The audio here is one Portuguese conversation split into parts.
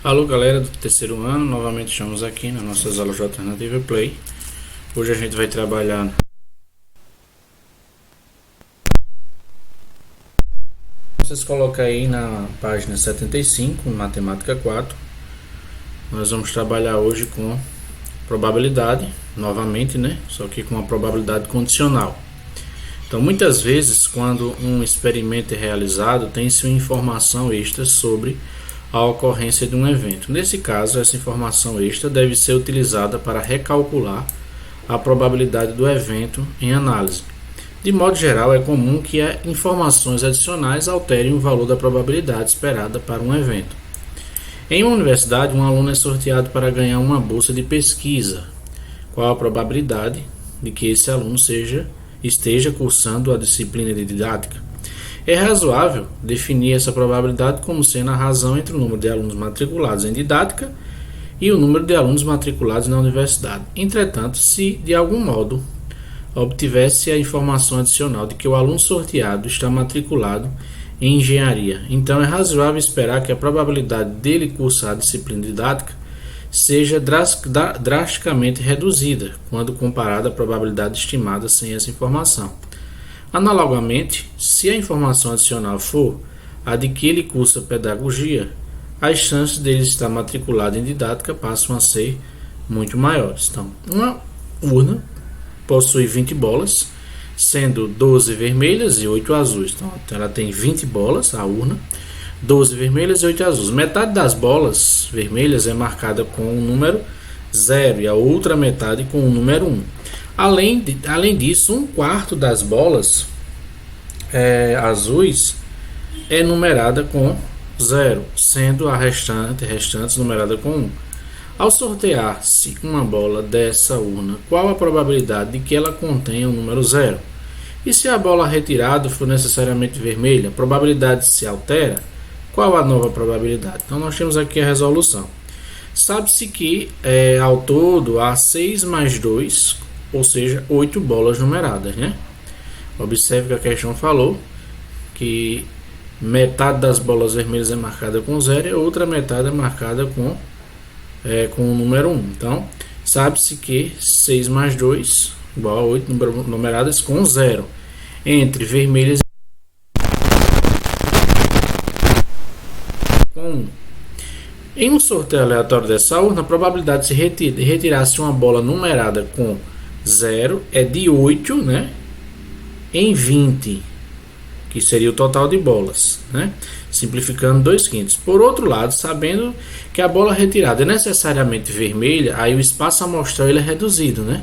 Alô galera do terceiro ano, novamente estamos aqui nas nossas aulas de Alternativa Play. Hoje a gente vai trabalhar. Vocês colocam aí na página 75, Matemática 4. Nós vamos trabalhar hoje com probabilidade, novamente, né? Só que com a probabilidade condicional. Então, muitas vezes, quando um experimento é realizado, tem-se uma informação extra sobre a ocorrência de um evento. Nesse caso, essa informação extra deve ser utilizada para recalcular a probabilidade do evento em análise. De modo geral, é comum que informações adicionais alterem o valor da probabilidade esperada para um evento. Em uma universidade, um aluno é sorteado para ganhar uma bolsa de pesquisa. Qual a probabilidade de que esse aluno esteja cursando a disciplina de didática? É razoável definir essa probabilidade como sendo a razão entre o número de alunos matriculados em didática e o número de alunos matriculados na universidade. Entretanto, se de algum modo obtivesse a informação adicional de que o aluno sorteado está matriculado em engenharia, então é razoável esperar que a probabilidade dele cursar a disciplina didática seja drasticamente reduzida quando comparada à probabilidade estimada sem essa informação. Analogamente, se a informação adicional for a de que ele cursa pedagogia, as chances dele estar matriculado em didática passam a ser muito maiores. Então, uma urna possui 20 bolas, sendo 12 vermelhas e 8 azuis. Então, ela tem 20 bolas, a urna, 12 vermelhas e 8 azuis. Metade das bolas vermelhas é marcada com o número 0 e a outra metade com o número 1. Além disso, um quarto das bolas azuis é numerada com 0, sendo a restantes numerada com 1. Ao sortear-se uma bola dessa urna, qual a probabilidade de que ela contenha o número 0? E se a bola retirada for necessariamente vermelha, a probabilidade se altera? Qual a nova probabilidade? Então nós temos aqui a resolução. Sabe-se que ao todo há 6 mais 2, ou seja, 8 bolas numeradas, né? Observe que a questão falou que metade das bolas vermelhas é marcada com 0 e a outra metade é marcada com o número 1. Então, sabe-se que 6 mais 2 igual a 8 numeradas com 0. Entre vermelhas com 1. Em um sorteio aleatório dessa urna, a probabilidade de se retirar-se uma bola numerada com 0 é de 8, né, em 20, que seria o total de bolas, né? Simplificando 2/5. Por outro lado, sabendo que a bola retirada é necessariamente vermelha, aí o espaço amostral ele é reduzido, né?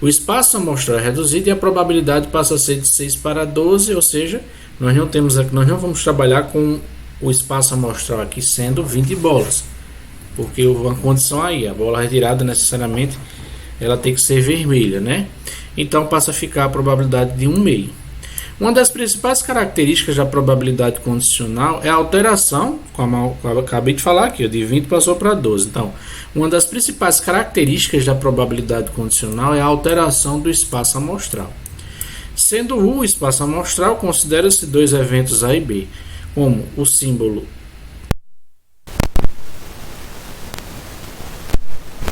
O espaço amostral é reduzido e a probabilidade passa a ser de 6 para 12, ou seja, nós não vamos trabalhar com o espaço amostral aqui sendo 20 bolas, porque uma condição aí, a bola retirada necessariamente ela tem que ser vermelha, né? Então passa a ficar a probabilidade de 1/2. Uma das principais características da probabilidade condicional é a alteração, como eu acabei de falar aqui, de 20 passou para 12. Então, uma das principais características da probabilidade condicional é a alteração do espaço amostral. Sendo U o espaço amostral, considera-se dois eventos A e B, como o símbolo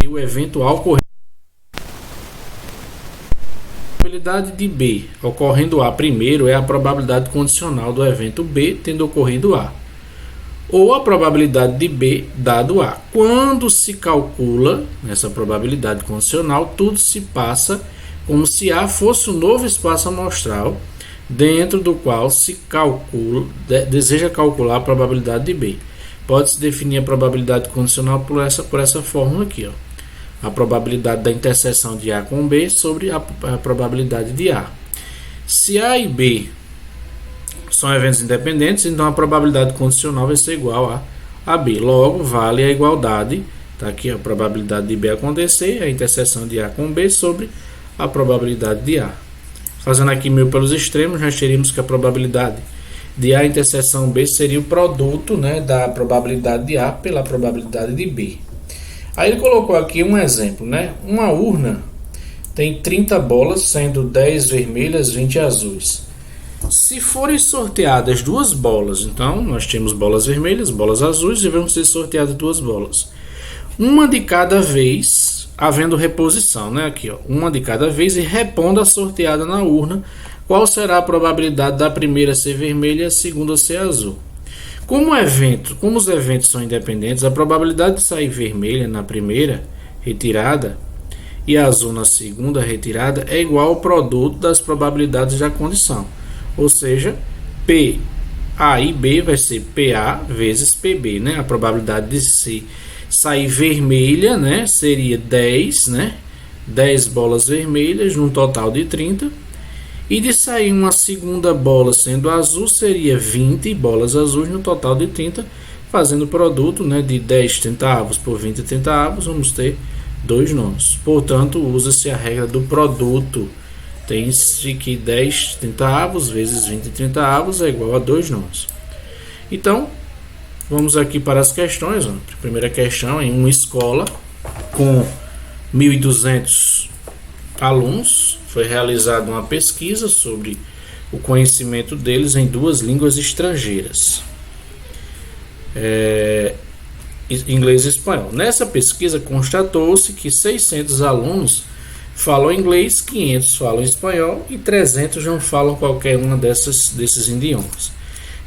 e o evento A ocorrendo. A probabilidade de B ocorrendo A primeiro é a probabilidade condicional do evento B tendo ocorrido A, ou a probabilidade de B dado A. Quando se calcula essa probabilidade condicional, tudo se passa como se A fosse um novo espaço amostral dentro do qual se deseja calcular a probabilidade de B. Pode-se definir a probabilidade condicional por essa fórmula aqui, ó. A probabilidade da interseção de A com B sobre a probabilidade de A. Se A e B são eventos independentes, então a probabilidade condicional vai ser igual a B. Logo, vale a igualdade. Está aqui a probabilidade de B acontecer, a interseção de A com B sobre a probabilidade de A. Fazendo aqui meio pelos extremos, nós teríamos que a probabilidade de A interseção B seria o produto, né, da probabilidade de A pela probabilidade de B. Aí ele colocou aqui um exemplo, né? Uma urna tem 30 bolas, sendo 10 vermelhas, 20 azuis. Se forem sorteadas duas bolas, então nós temos bolas vermelhas, bolas azuis e vão ser sorteadas duas bolas. Uma de cada vez, havendo reposição, né? Aqui, ó, uma de cada vez e repondo a sorteada na urna. Qual será a probabilidade da primeira ser vermelha e a segunda ser azul? Como os eventos são independentes, a probabilidade de sair vermelha na primeira retirada e azul na segunda retirada é igual ao produto das probabilidades da condição. Ou seja, P A e B vai ser PA vezes PB, né? A probabilidade de sair vermelha, né, seria 10, né? 10 bolas vermelhas num total de 30. E de sair uma segunda bola sendo azul, seria 20 bolas azuis no total de 30, fazendo o produto, né, de 10 tentáavos por 20 tentáavos, vamos ter dois nôos. Portanto, usa-se a regra do produto. Tem-se que 10 tentáavos vezes 20 tentáavos é igual a 2 nôos. Então, vamos aqui para as questões. Ó. A primeira questão em uma escola com 1.200 alunos. Foi realizada uma pesquisa sobre o conhecimento deles em duas línguas estrangeiras, inglês e espanhol. Nessa pesquisa constatou-se que 600 alunos falam inglês, 500 falam espanhol e 300 não falam qualquer uma desses idiomas.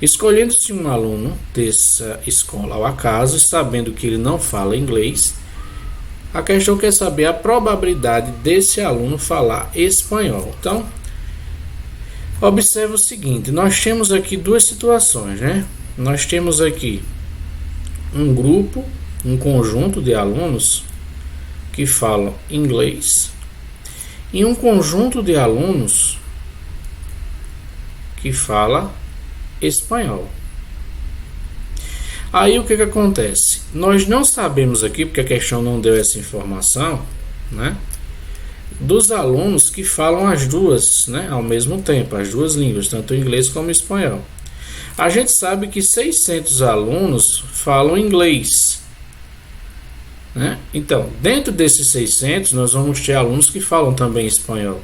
Escolhendo-se um aluno dessa escola ao acaso, sabendo que ele não fala inglês, a questão quer saber a probabilidade desse aluno falar espanhol. Então, observe o seguinte, nós temos aqui duas situações, né? Nós temos aqui um grupo, um conjunto de alunos que falam inglês e um conjunto de alunos que fala espanhol. Aí o que acontece? Nós não sabemos aqui, porque a questão não deu essa informação, né? Dos alunos que falam as duas, né, ao mesmo tempo, as duas línguas, tanto inglês como espanhol. A gente sabe que 600 alunos falam inglês, né? Então, dentro desses 600, nós vamos ter alunos que falam também espanhol.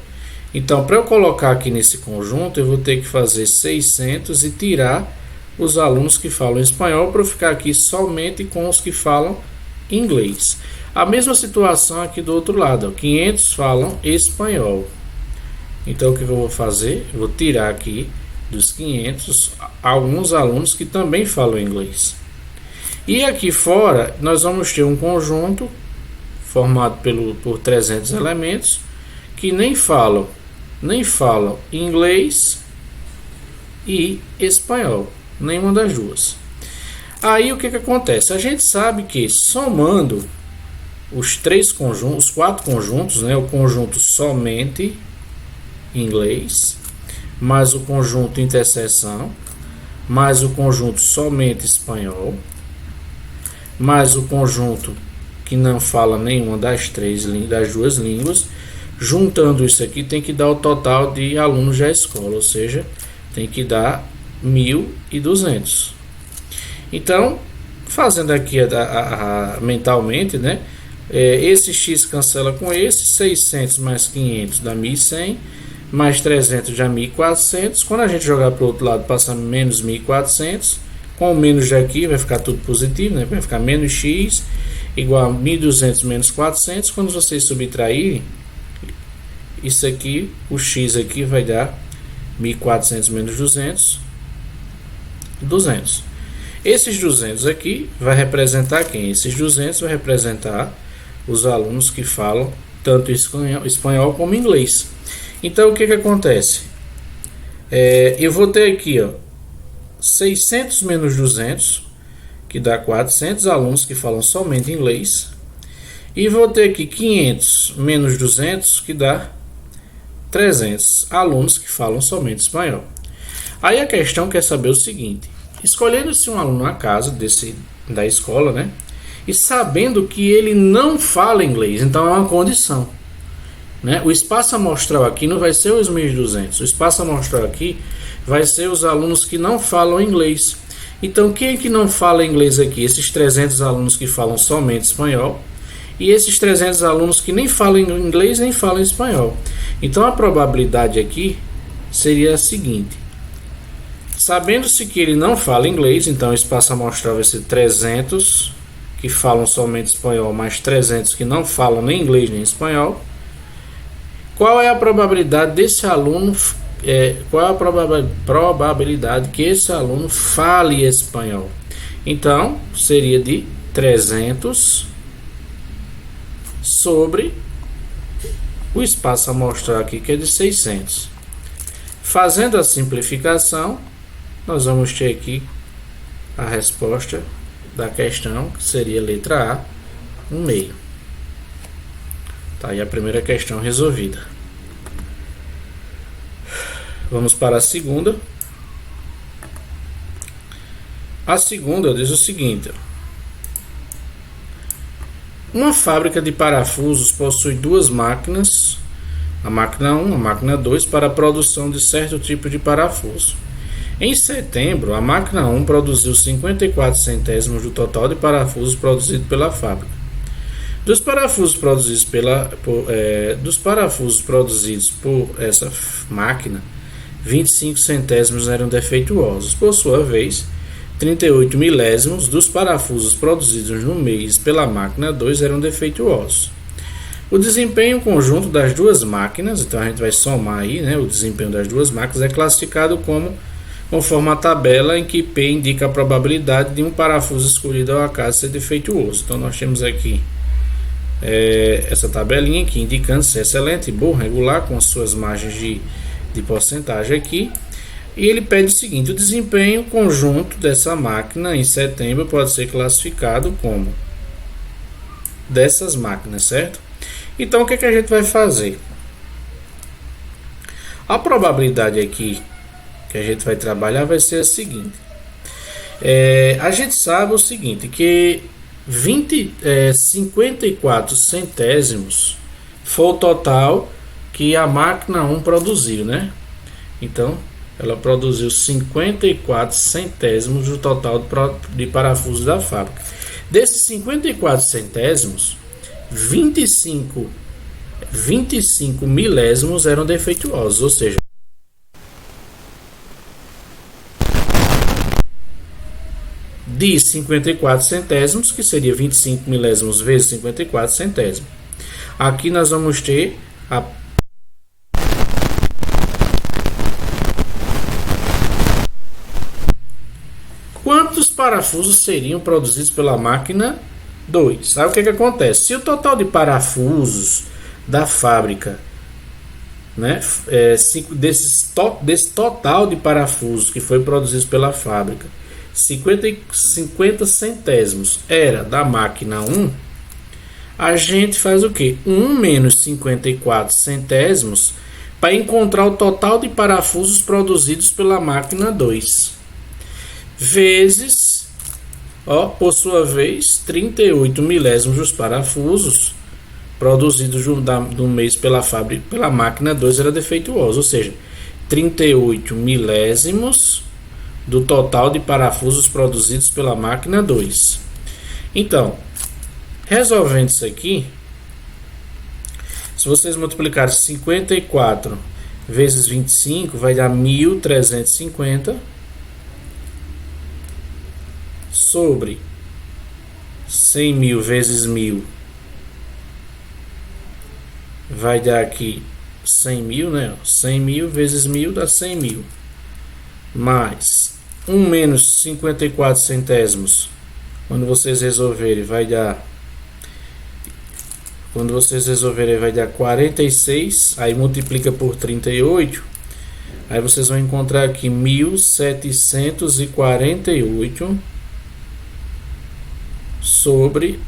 Então, para eu colocar aqui nesse conjunto, eu vou ter que fazer 600 e tirar os alunos que falam espanhol para ficar aqui somente com os que falam inglês. A mesma situação aqui do outro lado, 500 falam espanhol. Então o que eu vou fazer? Eu vou tirar aqui dos 500 alguns alunos que também falam inglês. E aqui fora nós vamos ter um conjunto formado por 300 elementos que nem falam inglês e espanhol. Nenhuma das duas. Aí o que acontece? A gente sabe que somando os quatro conjuntos, né, o conjunto somente inglês, mais o conjunto interseção, mais o conjunto somente espanhol, mais o conjunto que não fala nenhuma das duas línguas, juntando isso aqui tem que dar o total de alunos da escola, ou seja, tem que dar 1.200. Então, fazendo aqui mentalmente, né? Esse x cancela com esse, 600 mais 500 dá 1.100, mais 300 dá 1.400. Quando a gente jogar para o outro lado, passa menos 1.400. Com o menos daqui vai ficar tudo positivo, né? Vai ficar menos x igual a 1.200 menos 400. Quando vocês subtraírem isso aqui, o x aqui vai dar 1.400 menos 200. Esses 200 aqui vai representar quem? Esses 200 vai representar os alunos que falam tanto espanhol como inglês. Então o que acontece? Eu vou ter aqui, ó, 600 menos 200, que dá 400 alunos que falam somente inglês, e vou ter aqui 500 menos 200, que dá 300 alunos que falam somente espanhol. Aí a questão quer saber o seguinte: escolhendo-se um aluno na casa da escola, né, e sabendo que ele não fala inglês, então é uma condição, né? O espaço amostral aqui não vai ser os 1.200, o espaço amostral aqui vai ser os alunos que não falam inglês. Então quem é que não fala inglês aqui? Esses 300 alunos que falam somente espanhol e esses 300 alunos que nem falam inglês nem falam espanhol. Então a probabilidade aqui seria a seguinte: Sabendo-se que ele não fala inglês, então o espaço amostral vai ser 300 que falam somente espanhol, mais 300 que não falam nem inglês nem espanhol. Qual é a probabilidade desse aluno, qual é a probabilidade que esse aluno fale espanhol? Então, seria de 300 sobre o espaço amostral aqui, que é de 600. Fazendo a simplificação, nós vamos ter aqui a resposta da questão, que seria a letra A, 1/2. Tá aí a primeira questão resolvida. Vamos para a segunda. A segunda diz o seguinte: uma fábrica de parafusos possui duas máquinas, a máquina 1 e a máquina 2, para a produção de certo tipo de parafuso. Em setembro, a máquina 1 produziu 54 centésimos do total de parafusos produzido pela fábrica. Dos parafusos produzidos por essa máquina, 25 centésimos eram defeituosos. Por sua vez, 38 milésimos dos parafusos produzidos no mês pela máquina 2 eram defeituosos. O desempenho conjunto das duas máquinas, então a gente vai somar aí, né, o desempenho das duas máquinas, é classificado conforme a tabela em que P indica a probabilidade de um parafuso escolhido ao acaso ser defeituoso. Então nós temos aqui essa tabelinha aqui indicando se é excelente, bom, regular, com as suas margens de porcentagem aqui. E ele pede o seguinte: o desempenho conjunto dessa máquina em setembro pode ser classificado como dessas máquinas, certo? Então o que a gente vai fazer? A probabilidade aqui que a gente vai trabalhar vai ser a seguinte: a gente sabe o seguinte, que 54 centésimos foi o total que a máquina 1 produziu, né? Então ela produziu 54 centésimos do total de parafusos da fábrica. Desses 54 centésimos, 25 milésimos eram defeituosos, ou seja, de 54 centésimos, que seria 25 milésimos vezes 54 centésimos. Aqui nós vamos ter a quantos parafusos seriam produzidos pela máquina 2. Sabe o que acontece? Se o total de parafusos da fábrica, né, desse total de parafusos que foi produzido pela fábrica, 50 centésimos era da máquina 1, a gente faz o que? 1 menos 54 centésimos para encontrar o total de parafusos produzidos pela máquina 2. Vezes, por sua vez, 38 milésimos dos parafusos produzidos no mês pela máquina 2 era defeituoso, ou seja, 38 milésimos do total de parafusos produzidos pela máquina 2. Então, resolvendo isso aqui, se vocês multiplicarem 54 vezes 25, vai dar 1.350 sobre 100 mil vezes 1000, vai dar aqui 100 mil, né? 100 mil vezes 1000 dá 100 mil, mais 1 menos 54 centésimos, quando vocês resolverem vai dar 46, aí multiplica por 38, aí vocês vão encontrar aqui 1748 sobre,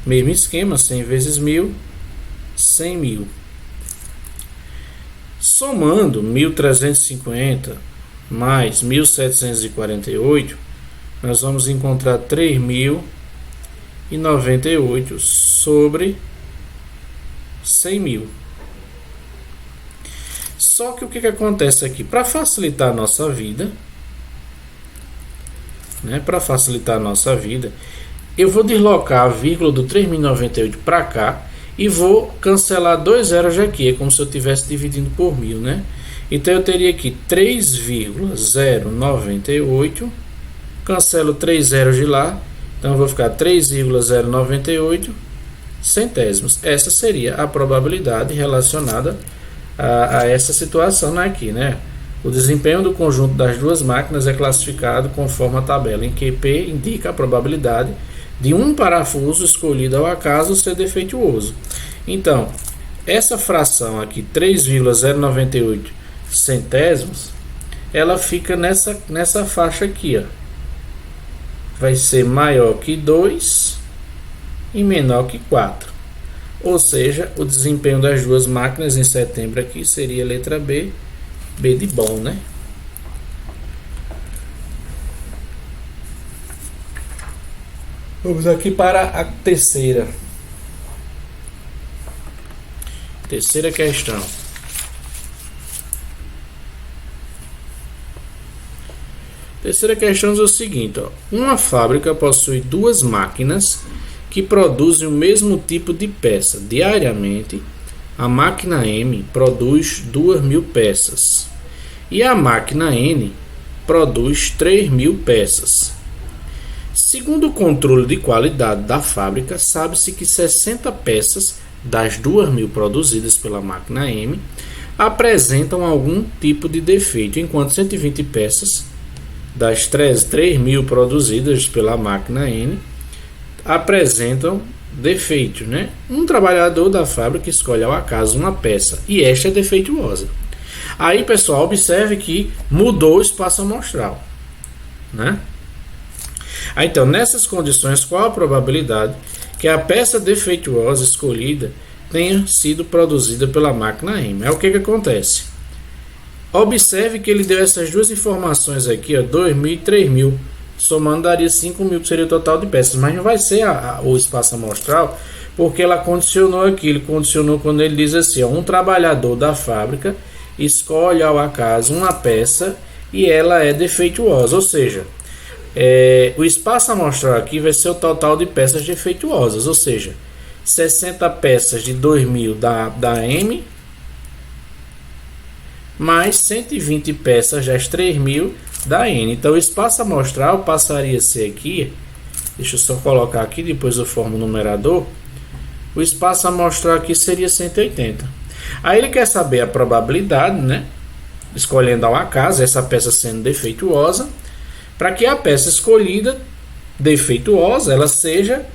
mesmo esquema, 100 vezes 1000, 100 mil. Somando 1.350 mais 1.748, nós vamos encontrar 3.098 sobre 100 mil. Só que o que acontece aqui? Para facilitar a nossa vida, né? Para facilitar a nossa vida, eu vou deslocar a vírgula do 3.098 para cá e vou cancelar 2 zeros aqui. É como se eu estivesse dividindo por 1000, né? Então eu teria aqui 3,098, cancelo 3 zeros de lá, então eu vou ficar 3,098 centésimos. Essa seria a probabilidade relacionada a essa situação aqui, né? O desempenho do conjunto das duas máquinas é classificado conforme a tabela, em que P indica a probabilidade de um parafuso escolhido ao acaso ser defeituoso. Então, essa fração aqui, 3,098 centésimos, ela fica nessa faixa aqui, ó. Vai ser maior que 2 e menor que 4. Ou seja, o desempenho das duas máquinas em setembro aqui seria a letra B, B de bom, né? Vamos aqui para a terceira questão. Terceira questão é o seguinte, ó. Uma fábrica possui duas máquinas que produzem o mesmo tipo de peça. Diariamente, a máquina M produz 2.000 peças e a máquina N produz 3.000 peças. Segundo o controle de qualidade da fábrica, sabe-se que 60 peças das 2.000 produzidas pela máquina M apresentam algum tipo de defeito, enquanto 120 peças das 3.000 produzidas pela máquina N apresentam defeito, né? Um trabalhador da fábrica escolhe ao acaso uma peça e esta é defeituosa. Aí, pessoal, observe que mudou o espaço amostral, né? Aí, então, nessas condições, qual a probabilidade que a peça defeituosa escolhida tenha sido produzida pela máquina M? É o que acontece. Observe que ele deu essas duas informações aqui, ó, 2.000 e 3.000. Somando daria 5.000, que seria o total de peças. Mas não vai ser o espaço amostral, porque ela condicionou aqui. Ele condicionou quando ele diz assim, ó, um trabalhador da fábrica escolhe ao acaso uma peça e ela é defeituosa. Ou seja, o espaço amostral aqui vai ser o total de peças defeituosas. Ou seja, 60 peças de 2.000 da M, mais 120 peças das 3.000 da N. Então o espaço amostral passaria a ser aqui, deixa eu só colocar aqui, depois eu formo o numerador. O espaço amostral aqui seria 180. Aí ele quer saber a probabilidade, né? Escolhendo ao acaso essa peça sendo defeituosa, para que a peça escolhida defeituosa ela seja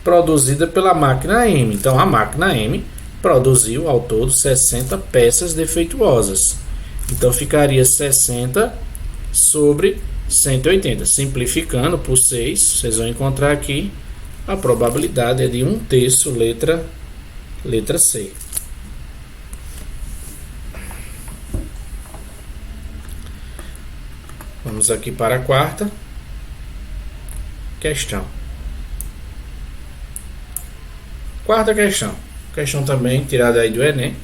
produzida pela máquina M. Então a máquina M produziu ao todo 60 peças defeituosas. Então ficaria 60 sobre 180. Simplificando por 6, vocês vão encontrar aqui a probabilidade é de 1/3, letra C. Vamos aqui para a quarta questão. Quarta questão. Questão também tirada aí do Enem.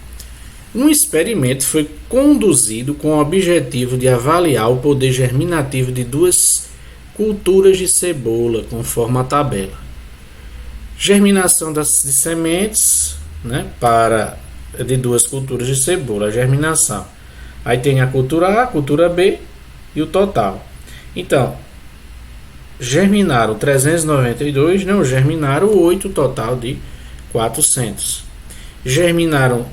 Um experimento foi conduzido com o objetivo de avaliar o poder germinativo de duas culturas de cebola, conforme a tabela. Germinação de sementes, né, de duas culturas de cebola, a germinação. Aí tem a cultura A, a cultura B e o total. Então, germinaram 392, não germinaram 8, total de 400. Germinaram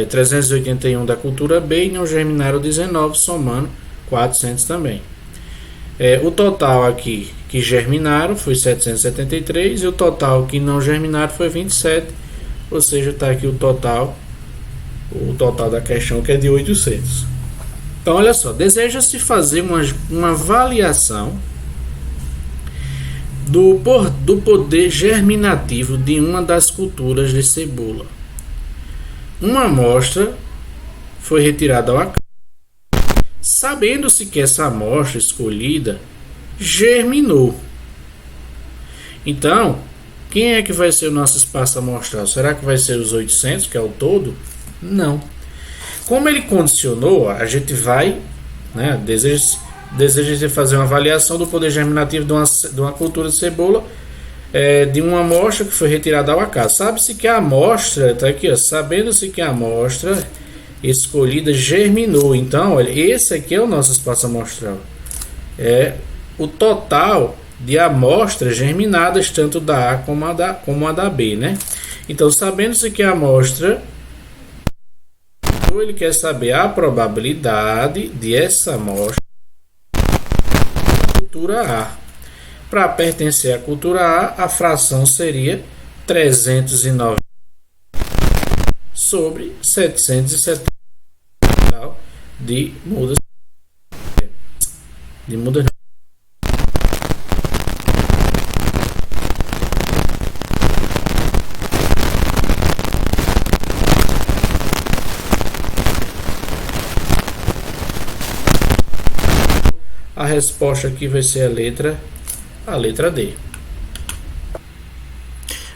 381 da cultura B e não germinaram 19, somando 400 também. O total aqui que germinaram foi 773 e o total que não germinaram foi 27, ou seja, está aqui o total da questão, que é de 800. Então, olha só, deseja-se fazer uma avaliação do poder germinativo de uma das culturas de cebola. Uma amostra foi retirada ao acaso, sabendo-se que essa amostra escolhida germinou. Então, quem é que vai ser o nosso espaço amostral? Será que vai ser os 800, que é o todo? Não. Como ele condicionou, a gente vai, né, deseja fazer uma avaliação do poder germinativo de uma cultura de cebola, de uma amostra que foi retirada ao acaso. Sabe-se que a amostra, está aqui, sabendo-se que a amostra escolhida germinou. Então, olha, esse aqui é o nosso espaço amostral. É o total de amostras germinadas, tanto da A como a da B, né? Então, sabendo-se que a amostra, ele quer saber a probabilidade de essa amostra cultura A. Para pertencer à cultura A, a fração seria 390 sobre 770 de mudas. A resposta aqui vai ser a letra D.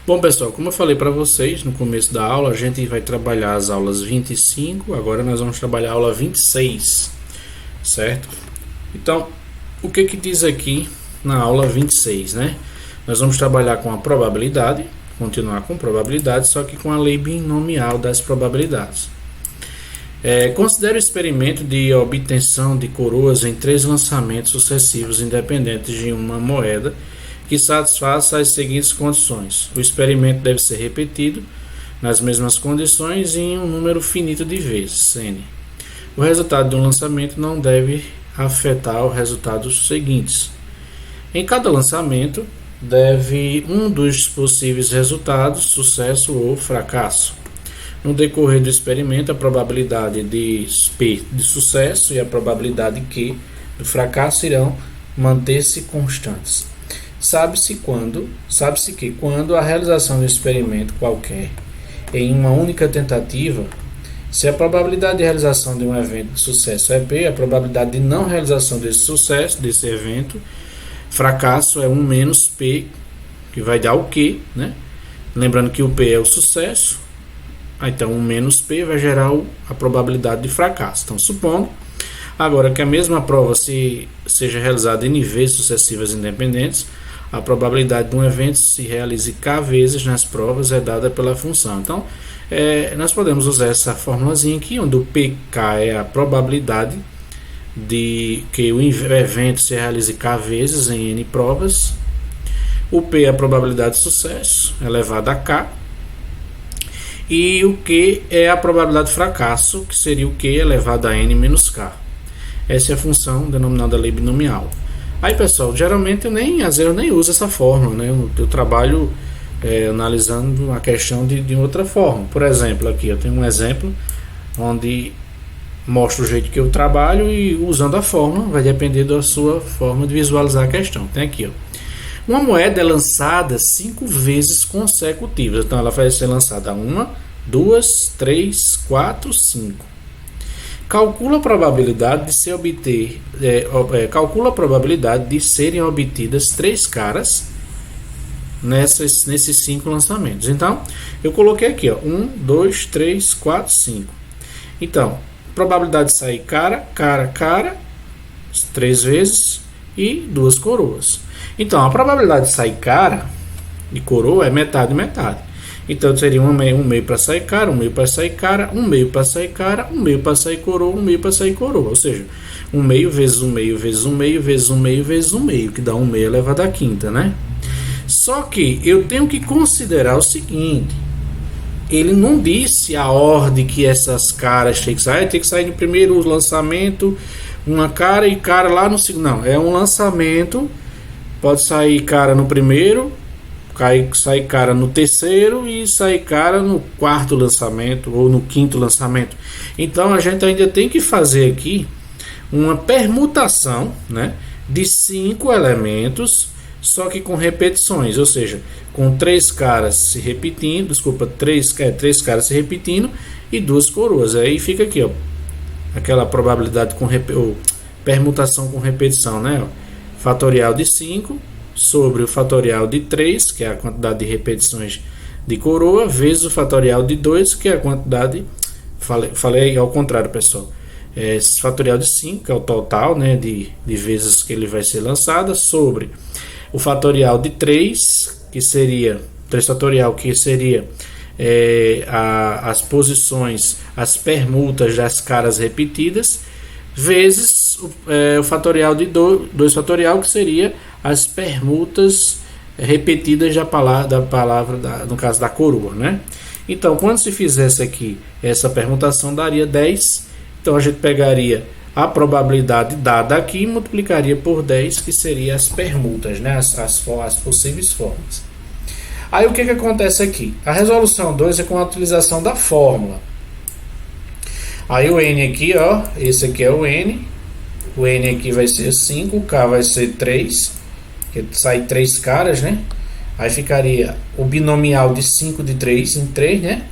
Bom, pessoal, como eu falei para vocês no começo da aula, a gente vai trabalhar as aulas 25, agora nós vamos trabalhar a aula 26, certo? Então, o que diz aqui na aula 26, né? Nós vamos trabalhar com a probabilidade, continuar com probabilidade, só que com a lei binomial das probabilidades. Considere o experimento de obtenção de coroas em 3 lançamentos sucessivos independentes de uma moeda que satisfaça as seguintes condições. O experimento deve ser repetido nas mesmas condições e em um número finito de vezes, n. O resultado de um lançamento não deve afetar os resultados seguintes. Em cada lançamento, deve um dos possíveis resultados, sucesso ou fracasso. No decorrer do experimento, a probabilidade de P de sucesso e a probabilidade Q do fracasso irão manter-se constantes. Sabe-se que quando a realização de um experimento qualquer em uma única tentativa, se a probabilidade de realização de um evento de sucesso é P, a probabilidade de não realização desse evento, fracasso, é 1 menos P, que vai dar o Q, né? Lembrando que o P é o sucesso, então 1 menos P vai gerar a probabilidade de fracasso. Então, supondo agora que a mesma prova seja realizada em vezes sucessivas independentes, a probabilidade de um evento se realize K vezes nas provas é dada pela função. Então, nós podemos usar essa formulazinha aqui, onde o PK é a probabilidade de que o evento se realize K vezes em N provas. O P é a probabilidade de sucesso elevada a K. E o Q é a probabilidade de fracasso, que seria o Q elevado a N menos K. Essa é a função denominada lei binomial. Aí, pessoal, geralmente eu nem uso essa fórmula, né? Eu trabalho analisando a questão de outra forma. Por exemplo, aqui eu tenho um exemplo onde mostra o jeito que eu trabalho e usando a fórmula, vai depender da sua forma de visualizar a questão. Tem aqui, ó. Uma moeda é lançada 5 vezes consecutivas. Então ela vai ser lançada 1, 2, 3, 4, 5. Calcula a probabilidade de serem obtidas 3 caras nesses 5 lançamentos. Então, eu coloquei aqui, ó, 1, 2, 3, 4, 5. Então, probabilidade de sair cara, 3 vezes e 2 coroas. Então, a probabilidade de sair cara e coroa é metade. Então, seria um meio para sair cara, um meio para sair cara, um meio para sair cara, um meio para sair coroa, um meio para sair coroa. Ou seja, um meio vezes um meio vezes um meio vezes um meio vezes um meio, que dá um meio elevado à quinta, né? Só que eu tenho que considerar o seguinte: ele não disse a ordem que essas caras tem que sair. Tem que sair no primeiro lançamento uma cara e cara lá no segundo. Não, é um lançamento. Pode sair cara no primeiro, sair cara no terceiro e sair cara no 4º lançamento ou no 5º lançamento. Então a gente ainda tem que fazer aqui uma permutação, né, de 5 elementos, só que com repetições, ou seja, com 3 caras se repetindo, três caras se repetindo e 2 coroas. Aí fica aqui, ó, aquela probabilidade ou permutação com repetição, né, ó. Fatorial de 5 sobre o fatorial de 3, que é a quantidade de repetições de coroa, vezes o fatorial de 2, que é a quantidade... Falei ao contrário, pessoal. Fatorial de 5, que é o total, né, de vezes que ele vai ser lançado, sobre o fatorial de 3, que seria... 3 fatorial, que seria as posições, as permutas das caras repetidas, vezes o fatorial de 2 fatorial, que seria as permutas repetidas da palavra no caso da coroa, né? Então, quando se fizesse aqui essa permutação, daria 10. Então, a gente pegaria a probabilidade dada aqui e multiplicaria por 10, que seria as permutas, né? As possíveis formas. Aí, o que acontece aqui? A resolução 2 é com a utilização da fórmula. Aí, o N aqui, ó, esse aqui é o N. O N aqui vai ser 5, o K vai ser 3, que sai 3 caras, né? Aí ficaria o binomial de 5 de 3 em 3, né?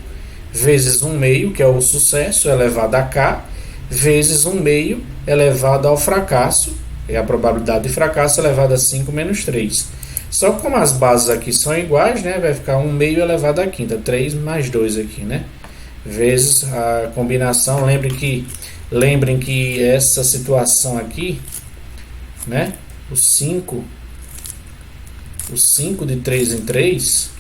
Vezes 1 meio, que é o sucesso, elevado a K, vezes 1 meio elevado ao fracasso, é a probabilidade de fracasso elevado a 5 menos 3. Só que como as bases aqui são iguais, né? Vai ficar 1 meio elevado a quinta, 3 mais 2 aqui, né? Vezes a combinação, lembrem que essa situação aqui, né? O 5 de 3 em 3,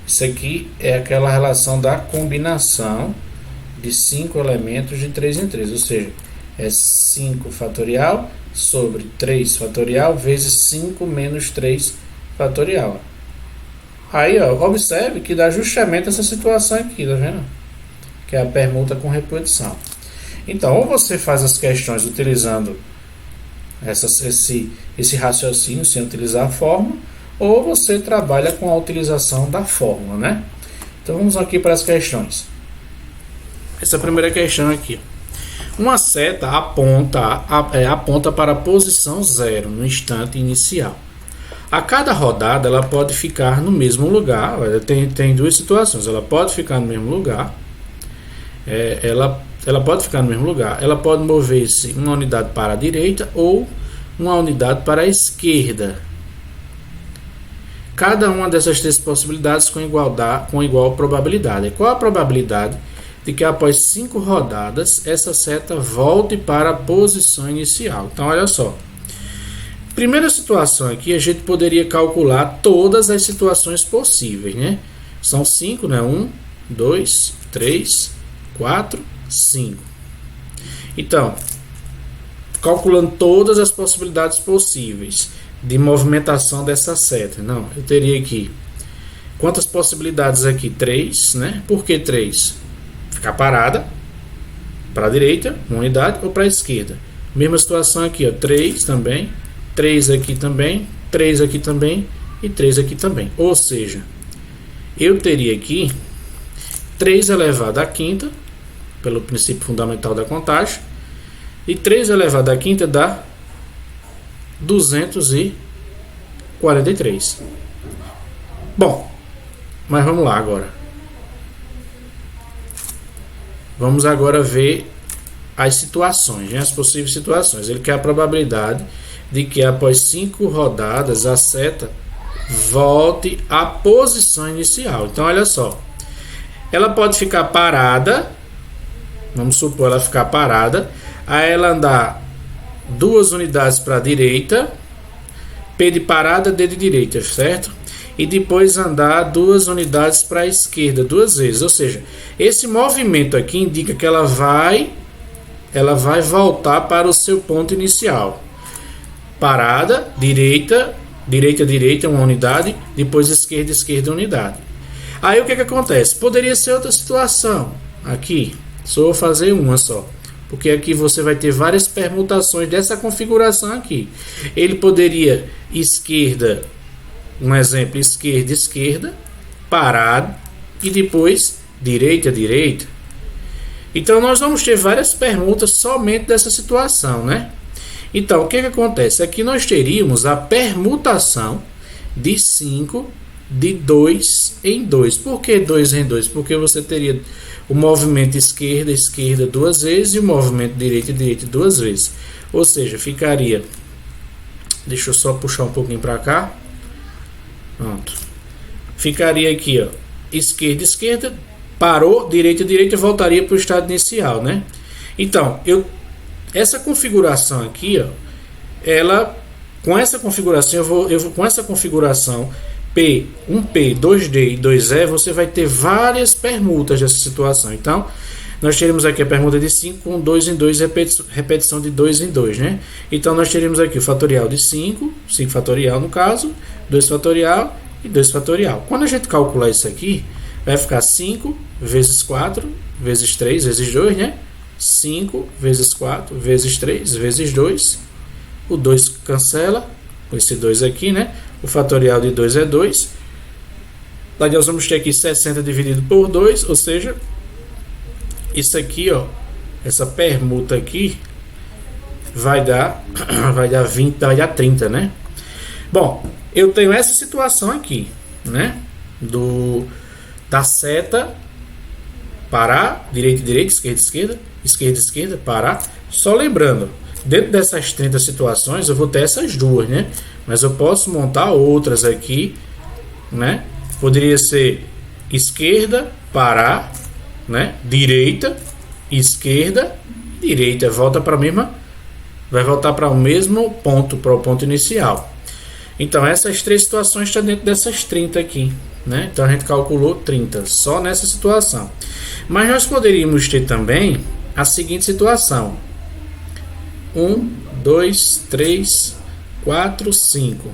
isso aqui é aquela relação da combinação de 5 elementos de 3 em 3, ou seja, é 5 fatorial sobre 3 fatorial vezes 5 menos 3 fatorial. Aí, ó, observe que dá justamente essa situação aqui, tá vendo? Que é a permuta com repetição. Então, ou você faz as questões utilizando esse raciocínio sem utilizar a fórmula, ou você trabalha com a utilização da fórmula, né? Então vamos aqui para as questões. Essa primeira questão aqui. Uma seta aponta para a posição 0 no instante inicial. A cada rodada ela pode ficar no mesmo lugar. Tem duas situações. Ela pode ficar no mesmo lugar. Ela pode ficar no mesmo lugar. Ela pode mover-se uma unidade para a direita ou uma unidade para a esquerda. Cada uma dessas três possibilidades com igual probabilidade. Qual a probabilidade de que após 5 rodadas essa seta volte para a posição inicial? Então, olha só. Primeira situação aqui, a gente poderia calcular todas as situações possíveis, né? São 5, né? 1, 2, 3, 4, 5. Então, calculando todas as possibilidades possíveis de movimentação dessa seta. Não, eu teria aqui quantas possibilidades aqui? 3, né? Por que 3? Ficar parada para a direita, uma unidade, ou para a esquerda. Mesma situação aqui, ó, 3 também, 3 aqui também, 3 aqui também e 3 aqui também. Ou seja, eu teria aqui 3 elevado à quinta, pelo princípio fundamental da contagem, e 3 elevado à quinta dá 243. Bom, mas vamos lá agora. Vamos agora ver as situações, né? As possíveis situações. Ele quer a probabilidade de que após 5 rodadas a seta volte à posição inicial. Então, olha só. Ela pode ficar parada. Vamos supor ela ficar parada. Aí ela andar 2 unidades para a direita, P de parada, D de direita, certo? E depois andar 2 unidades para a esquerda 2 vezes. Ou seja, esse movimento aqui indica que ela vai voltar para o seu ponto inicial. Parada, direita, direita, uma unidade, depois esquerda, unidade. Aí o que acontece? Poderia ser outra situação. Aqui, só vou fazer uma só. Porque aqui você vai ter várias permutações dessa configuração aqui. Ele poderia esquerda, um exemplo, esquerda, parado e depois direita. Então nós vamos ter várias permutas somente dessa situação, né? Então o que acontece? Aqui nós teríamos a permutação de 5 de 2 em 2. Por que 2 em 2? Porque você teria o movimento esquerda 2 vezes e o movimento direita 2 vezes. Ou seja, ficaria... Deixa eu só puxar um pouquinho para cá. Pronto. Ficaria aqui, ó, esquerda, parou, direita e voltaria para o estado inicial, né? Então, essa configuração aqui, ó, com essa configuração P, 1P, 2D e 2E, você vai ter várias permutas dessa situação. Então, nós teremos aqui a permuta de 5 com 2 em 2, repetição de 2 em 2, né? Então, nós teremos aqui o fatorial de 5, 5 fatorial no caso, 2 fatorial e 2 fatorial. Quando a gente calcular isso aqui, vai ficar 5 vezes 4 vezes 3 vezes 2, né? 5 vezes 4 vezes 3 vezes 2. O 2 cancela com esse 2 aqui, né? O fatorial de 2 é 2. Daí nós vamos ter aqui 60 dividido por 2, ou seja, isso aqui, ó, essa permuta aqui vai dar 20, vai dar 30, né? Bom, eu tenho essa situação aqui, né? Da seta parar, direita, direita, esquerda, esquerda, esquerda, esquerda, parar. Só lembrando, dentro dessas 30 situações eu vou ter essas duas, né? Mas eu posso montar outras aqui, né? Poderia ser esquerda, parar, né? Direita, esquerda, direita, volta para a mesma, vai voltar para o mesmo ponto, para o ponto inicial. Então essas três situações estão dentro dessas 30 aqui, né? Então a gente calculou 30 só nessa situação. Mas nós poderíamos ter também a seguinte situação: 1, 2, 3, 4, 5.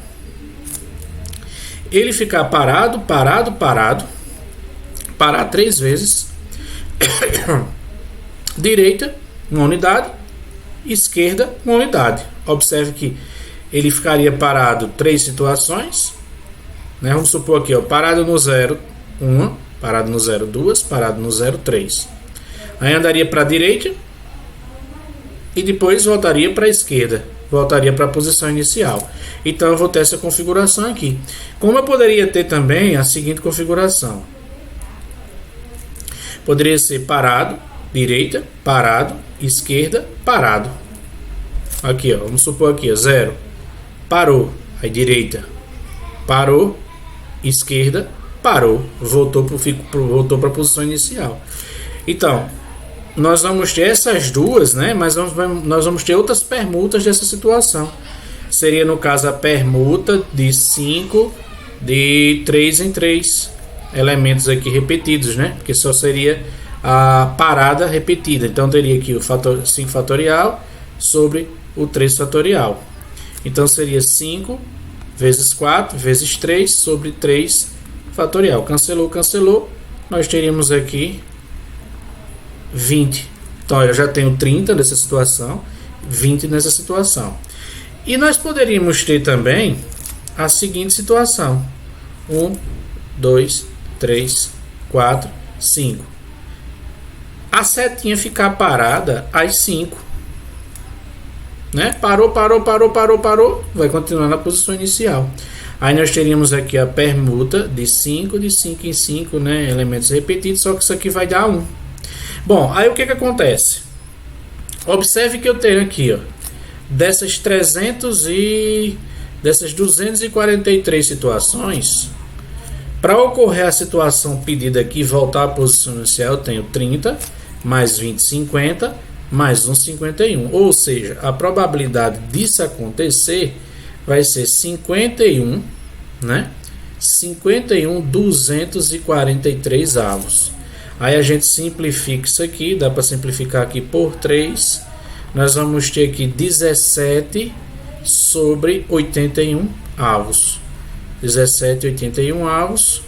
Ele ficar parado, parado, parado, parar 3 vezes. Direita, uma unidade, esquerda, uma unidade. Observe que ele ficaria parado 3 situações, né? Vamos supor aqui, ó, parado no 0, 1, parado no 0, 2, parado no 0, 3. Aí andaria para a direita e depois voltaria para a esquerda, voltaria para a posição inicial. Então eu vou ter essa configuração aqui. Como eu poderia ter também a seguinte configuração: poderia ser parado, direita, parado, esquerda, parado. Aqui, ó, vamos supor aqui, ó, 0, parou, aí direita, parou, esquerda, parou, voltou para a posição inicial. Então, nós vamos ter essas duas, né? Mas nós vamos ter outras permutas dessa situação. Seria, no caso, a permuta de 5 de 3 em 3 elementos aqui repetidos, né? Porque só seria a parada repetida. Então teria aqui o 5 fatorial sobre o 3 fatorial. Então seria 5 vezes 4 vezes 3 sobre 3 fatorial. Cancelou, cancelou. Nós teríamos aqui 20. Então eu já tenho 30 nessa situação, 20 nessa situação. E nós poderíamos ter também a seguinte situação: 1, 2, 3, 4, 5. A setinha ficar parada às 5, né? Parou, parou, parou, parou, parou, vai continuar na posição inicial. Aí nós teríamos aqui a permuta de 5 em 5, né? Elementos repetidos, só que isso aqui vai dar 1. Bom, aí o que acontece? Observe que eu tenho aqui, ó, dessas 243 situações. Para ocorrer a situação pedida aqui, voltar à posição inicial, eu tenho 30, mais 20, 50, mais 1, 51. Ou seja, a probabilidade disso acontecer vai ser 51, né? 51, 243 avos. Aí a gente simplifica isso aqui, dá para simplificar aqui por 3. Nós vamos ter aqui 17 sobre 81 avos. 17,81 avos.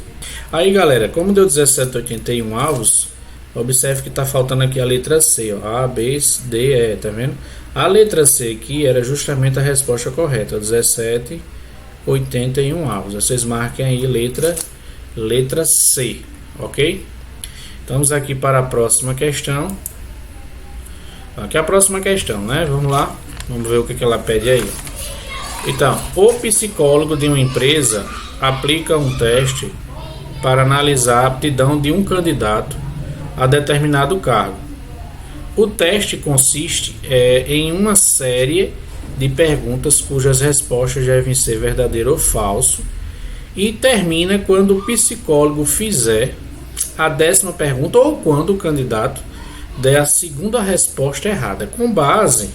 Aí, galera, como deu 17,81 avos, observe que está faltando aqui a letra C, ó, A, B, D, E, tá vendo? A letra C aqui era justamente a resposta correta, 17,81 avos. Vocês marquem aí letra C, ok? Estamos aqui para a próxima questão. Aqui é a próxima questão, né? Vamos lá, vamos ver o que ela pede aí. Então, o psicólogo de uma empresa aplica um teste para analisar a aptidão de um candidato a determinado cargo. O teste consiste em uma série de perguntas cujas respostas devem ser verdadeiro ou falso e termina quando o psicólogo fizer a 10ª pergunta ou quando o candidato der a segunda resposta errada. Com base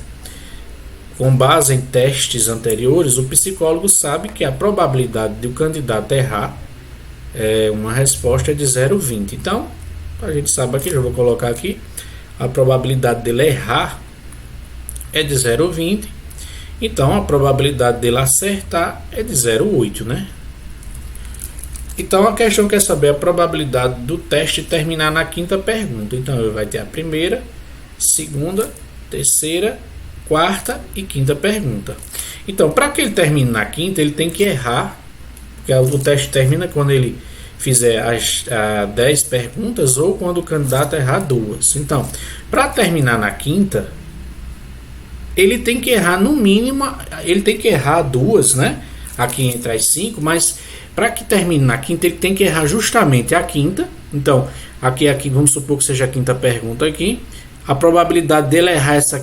com base em testes anteriores, o psicólogo sabe que a probabilidade de o candidato errar uma resposta é de 0,20. Então, a gente sabe aqui, já vou colocar aqui, a probabilidade dele errar é de 0,20. Então, a probabilidade dele acertar é de 0,8, né? Então, a questão quer saber a probabilidade do teste terminar na quinta pergunta. Então, ele vai ter a primeira, segunda, terceira, quarta e quinta pergunta. Então, para que ele termine na quinta, ele tem que errar, porque o teste termina quando ele fizer as 10 perguntas ou quando o candidato errar 2. Então, para terminar na quinta, ele tem que errar no mínimo, ele tem que errar 2, né? Aqui entre as 5, mas para que termine na quinta, ele tem que errar justamente a quinta. Então, aqui vamos supor que seja a quinta pergunta aqui. A probabilidade dele errar essa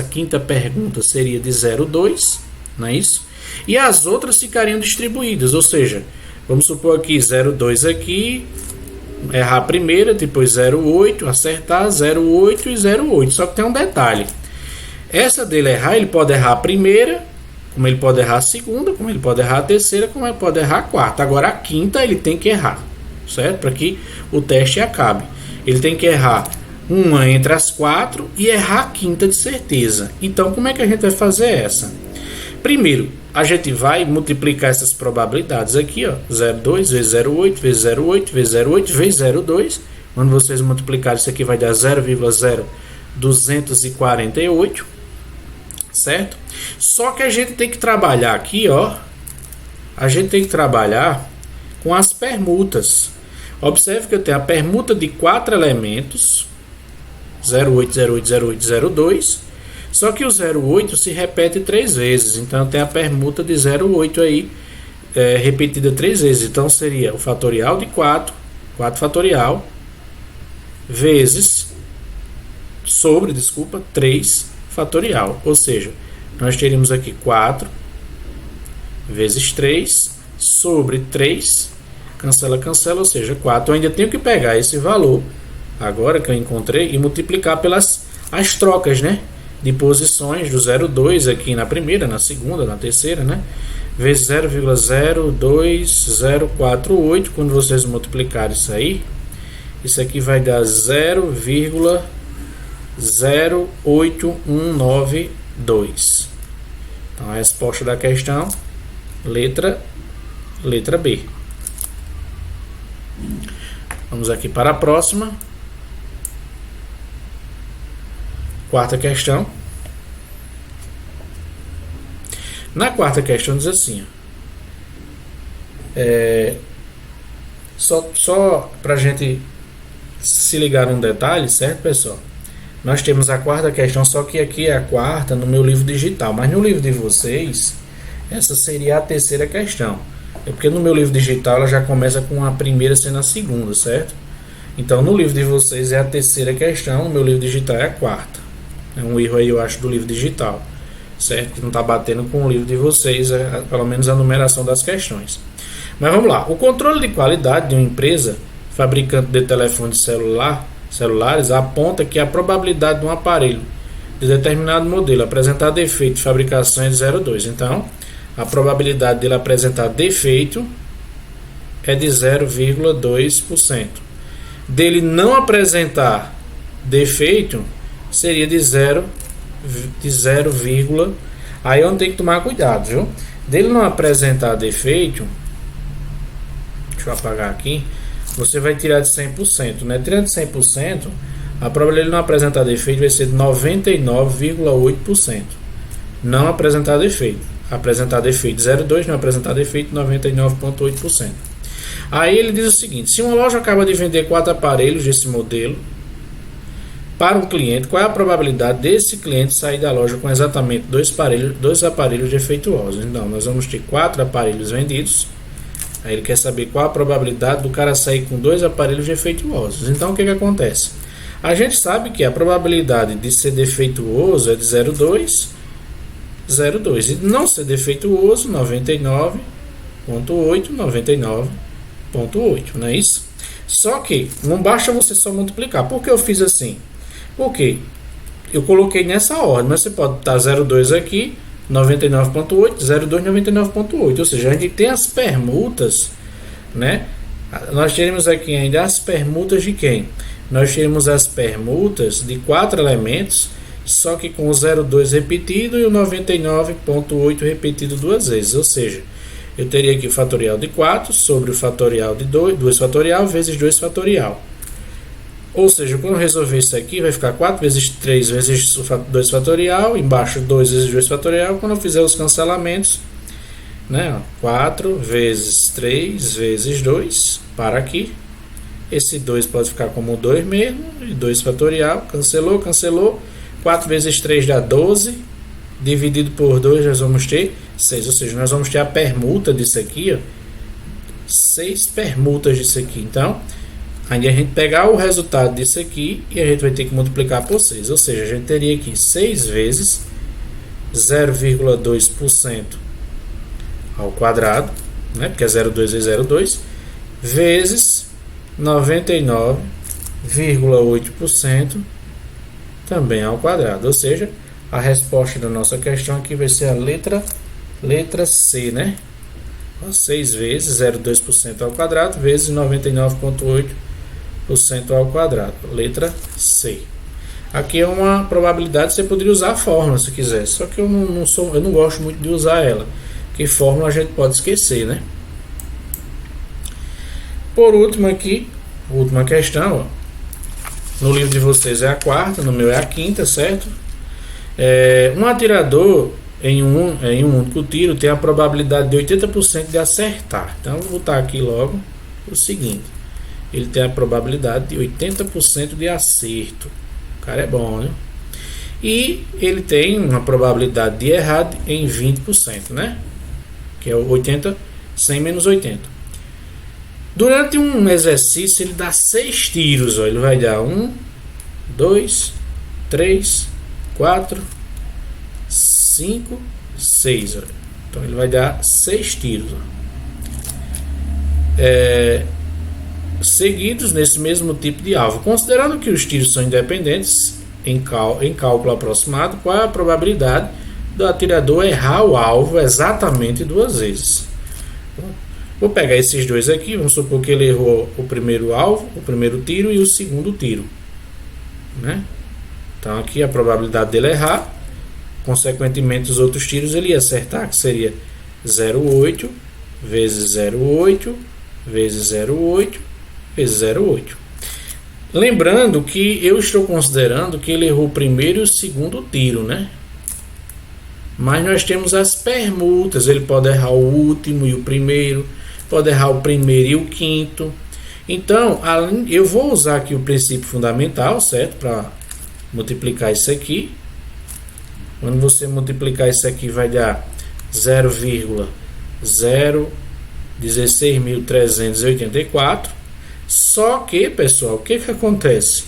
quinta pergunta seria de 0,2, não é isso? E as outras ficariam distribuídas, ou seja, vamos supor aqui 0,2 aqui, errar a primeira, depois 0,8, acertar 0,8 e 0,8. Só que tem um detalhe. Essa dele errar, ele pode errar a primeira, como ele pode errar a segunda, como ele pode errar a terceira, como ele pode errar a quarta. Agora a quinta ele tem que errar, certo? Para que o teste acabe. Ele tem que errar uma entre as 4 e errar a quinta de certeza. Então, como é que a gente vai fazer essa? Primeiro, a gente vai multiplicar essas probabilidades aqui, ó, 0,2 vezes 0,8 vezes 0,8 vezes 0,8 vezes 0,2. Quando vocês multiplicarem isso aqui vai dar 0,0248, certo? Só que a gente tem que trabalhar aqui, ó, a gente tem que trabalhar com as permutas. Observe que eu tenho a permuta de 4 elementos, 0,8, 0,8, 0,8, 0,2. Só que o 0,8 se repete 3 vezes. Então eu tenho a permuta de 0,8 aí, repetida 3 vezes. Então seria o fatorial de 4 fatorial, vezes, sobre 3 fatorial. Ou seja, nós teríamos aqui 4 vezes 3 sobre 3, cancela, cancela, ou seja, 4. Eu ainda tenho que pegar esse valor, agora que eu encontrei, e multiplicar pelas as trocas, né? De posições do 0,2 aqui na primeira, na segunda, na terceira, né? Vezes 0,02048. Quando vocês multiplicarem isso aí, isso aqui vai dar 0,08192. Então a resposta da questão, letra B. Vamos aqui para a próxima. Quarta questão. Na quarta questão diz assim, só para a gente se ligar num detalhe, certo, pessoal? Nós temos a quarta questão, só que aqui é a quarta no meu livro digital, mas no livro de vocês, essa seria a terceira questão. É porque no meu livro digital ela já começa com a primeira sendo a segunda, certo? Então no livro de vocês é a terceira questão, no meu livro digital é a quarta. É um erro aí, eu acho, do livro digital, certo? Que não está batendo com o livro de vocês, pelo menos a numeração das questões. Mas vamos lá. O controle de qualidade de uma empresa fabricante de telefones celulares aponta que a probabilidade de um aparelho de determinado modelo apresentar defeito de fabricação é de 0,2. Então, a probabilidade dele apresentar defeito é de 0,2%. Dele não apresentar defeito seria de 0, aí eu não tenho que tomar cuidado, viu? Dele não apresentar defeito, deixa eu apagar aqui, você vai tirar de 100%, né? Tirando de 100%, a probabilidade de ele não apresentar defeito vai ser de 99,8%. Não apresentar defeito. Apresentar defeito 0,2, não apresentar defeito 99,8%. Aí ele diz o seguinte: se uma loja acaba de vender 4 aparelhos desse modelo para um cliente, qual é a probabilidade desse cliente sair da loja com exatamente 2 aparelhos defeituosos? Então, nós vamos ter 4 aparelhos vendidos. Aí ele quer saber qual a probabilidade do cara sair com 2 aparelhos defeituosos. Então, o que acontece? A gente sabe que a probabilidade de ser defeituoso é de 0,2, e de não ser defeituoso, 99,8, 99,8, não é isso? Só que não basta você só multiplicar. Por que eu fiz assim? Porque eu coloquei nessa ordem, mas você pode estar 0,2 aqui, 99,8, 0,2, 99,8. Ou seja, a gente tem as permutas, né? Nós teremos aqui ainda as permutas de quem? Nós teremos as permutas de 4 elementos, só que com o 0,2 repetido e o 99,8 repetido duas vezes. Ou seja, eu teria aqui o fatorial de 4 sobre o fatorial de 2 fatorial vezes 2 fatorial. Ou seja, quando eu resolver isso aqui, vai ficar 4 vezes 3 vezes 2 fatorial, embaixo 2 vezes 2 fatorial. Quando eu fizer os cancelamentos, né, 4 vezes 3 vezes 2, para aqui. Esse 2 pode ficar como 2 mesmo, e 2 fatorial, cancelou, cancelou. 4 vezes 3 dá 12, dividido por 2 nós vamos ter 6, ou seja, nós vamos ter a permuta disso aqui, ó, 6 permutas disso aqui. Então, aí a gente pegar o resultado disso aqui e a gente vai ter que multiplicar por 6, ou seja, a gente teria aqui 6 vezes 0,2% ao quadrado, né, porque é 0,2 vezes 0,2, vezes 99,8% também ao quadrado, ou seja, a resposta da nossa questão aqui vai ser a letra C, né? 6 vezes 0,2% ao quadrado vezes 99,8% ao quadrado, letra C. Aqui é uma probabilidade, você poderia usar a fórmula se quiser, só que eu não gosto muito de usar ela, porque fórmula a gente pode esquecer, né? Por último aqui, última questão, ó. No livro de vocês é a quarta, no meu é a quinta, certo? Um atirador em um único tiro tem a probabilidade de 80% de acertar. Então eu vou botar aqui logo o seguinte: ele tem a probabilidade de 80% de acerto. O cara é bom, né? E ele tem uma probabilidade de errar em 20%, né? Que é o 80, 100 menos 80. Durante um exercício ele dá 6 tiros, ó. Ele vai dar 1, 2, 3, 4, 5, 6. Ó. Então ele vai dar 6 tiros, ó. Seguidos nesse mesmo tipo de alvo. Considerando que os tiros são independentes, em cálculo aproximado, qual é a probabilidade do atirador errar o alvo exatamente 2 vezes? Vou pegar esses dois aqui, vamos supor que ele errou o primeiro alvo, o primeiro tiro e o segundo tiro, né? Então aqui a probabilidade dele errar, consequentemente os outros tiros ele ia acertar, que seria 0,8 vezes 0,8 vezes 0,8 vezes 0,8. Lembrando que eu estou considerando que ele errou o primeiro e o segundo tiro, né? Mas nós temos as permutas, ele pode errar o último e o primeiro, pode errar o primeiro e o quinto. Então, eu vou usar aqui o princípio fundamental, certo? Para multiplicar isso aqui. Quando você multiplicar isso aqui, vai dar 0,016.384. Só que, pessoal, o que acontece?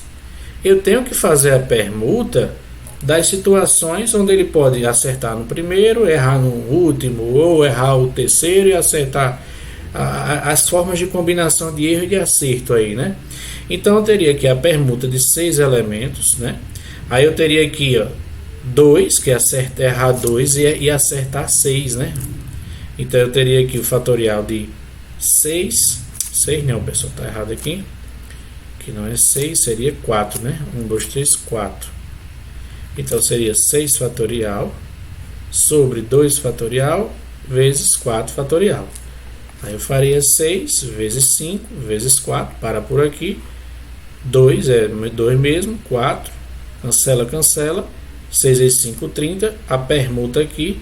Eu tenho que fazer a permuta das situações onde ele pode acertar no primeiro, errar no último, ou errar o terceiro e acertar. As formas de combinação de erro e de acerto aí, né? Então eu teria aqui a permuta de 6 elementos, né? Aí eu teria aqui, ó, 2, que é errar 2 e acertar 6, né? Então eu teria aqui o fatorial de 6 não, pessoal, tá errado aqui, que não é 6, seria 4, né? 1, 2, 3, 4. Então seria 6 fatorial sobre 2 fatorial vezes 4 fatorial. Aí eu faria 6 vezes 5 vezes 4, para por aqui. 2 é 2 mesmo, 4, cancela, cancela. 6 vezes 5, 30. A permuta aqui,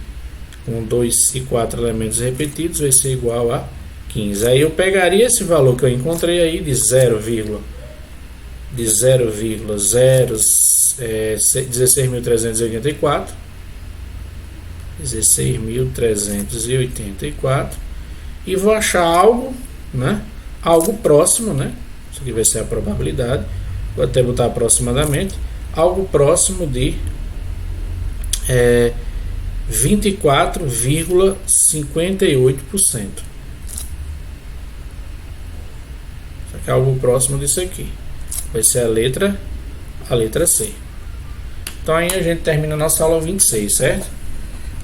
com 2 e 4 elementos repetidos, vai ser igual a 15. Aí eu pegaria esse valor que eu encontrei aí de 16.384. 16.384. E vou achar algo, né? Algo próximo, né? Isso aqui vai ser a probabilidade. Vou até botar aproximadamente. Algo próximo de 24,58%. Isso aqui é algo próximo disso aqui. Vai ser a letra C. Então aí a gente termina a nossa aula 26, certo?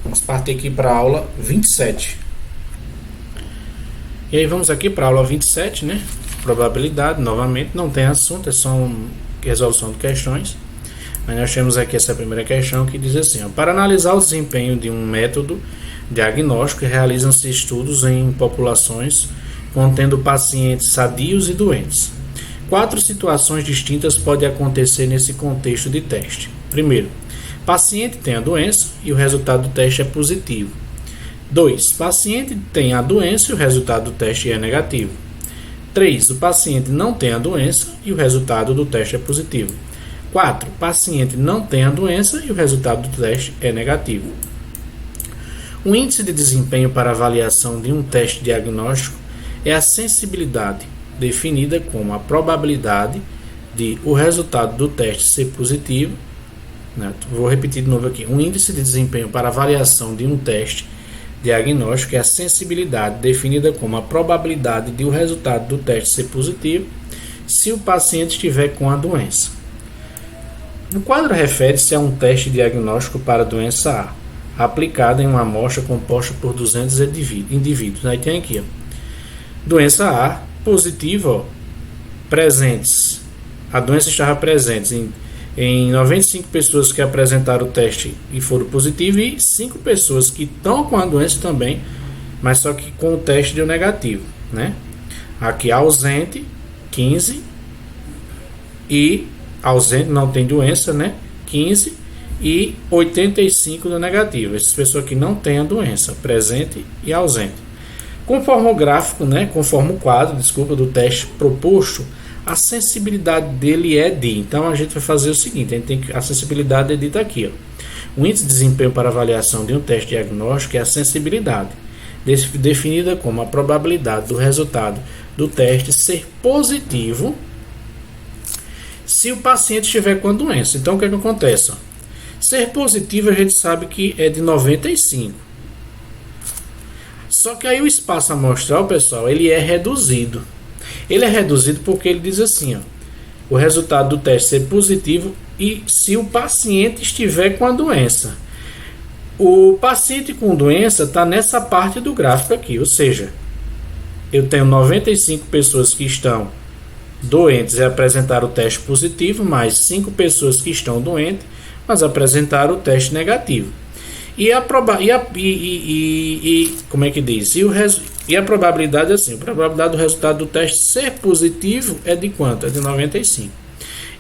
Vamos partir aqui para a aula 27. E aí vamos aqui para a aula 27, né? Probabilidade, novamente, não tem assunto, é só uma resolução de questões. Mas nós temos aqui essa primeira questão que diz assim, ó, para analisar o desempenho de um método diagnóstico, realizam-se estudos em populações contendo pacientes sadios e doentes. 4 situações distintas podem acontecer nesse contexto de teste. Primeiro, paciente tem a doença e o resultado do teste é positivo. 2. Paciente tem a doença e o resultado do teste é negativo. 3. O paciente não tem a doença e o resultado do teste é positivo. 4. Paciente não tem a doença e o resultado do teste é negativo. O índice de desempenho para avaliação de um teste diagnóstico é a sensibilidade, definida como a probabilidade de o resultado do teste ser positivo. Vou repetir de novo aqui. Um índice de desempenho para avaliação de um teste diagnóstico é a sensibilidade, definida como a probabilidade de o resultado do teste ser positivo se o paciente estiver com a doença. O quadro refere-se a um teste diagnóstico para a doença A, aplicado em uma amostra composta por 200 indivíduos. Aí tem aqui, ó, doença A, positiva, presentes. A doença estava presente em 95 pessoas que apresentaram o teste e foram positivos e 5 pessoas que estão com a doença também, mas só que com o teste deu negativo, né? Aqui ausente, 15, e ausente, não tem doença, né? 15 e 85 do negativo. Essas pessoas que não têm a doença, presente e ausente. Conforme o gráfico, né? Conforme o quadro, do teste proposto, a sensibilidade dele é de. Então a gente vai fazer o seguinte: a sensibilidade é dita aqui, ó. O índice de desempenho para avaliação de um teste diagnóstico é a sensibilidade, definida como a probabilidade do resultado do teste ser positivo se o paciente estiver com a doença. Então o que é que acontece? Ser positivo a gente sabe que é de 95. Só que aí o espaço amostral, pessoal, ele é reduzido. Ele é reduzido porque ele diz assim, ó, o resultado do teste ser positivo e se o paciente estiver com a doença. O paciente com doença está nessa parte do gráfico aqui, ou seja, eu tenho 95 pessoas que estão doentes e apresentaram o teste positivo, mais 5 pessoas que estão doentes, mas apresentaram o teste negativo. Como é que diz? E a probabilidade é assim, a probabilidade do resultado do teste ser positivo é de quanto? É de 95.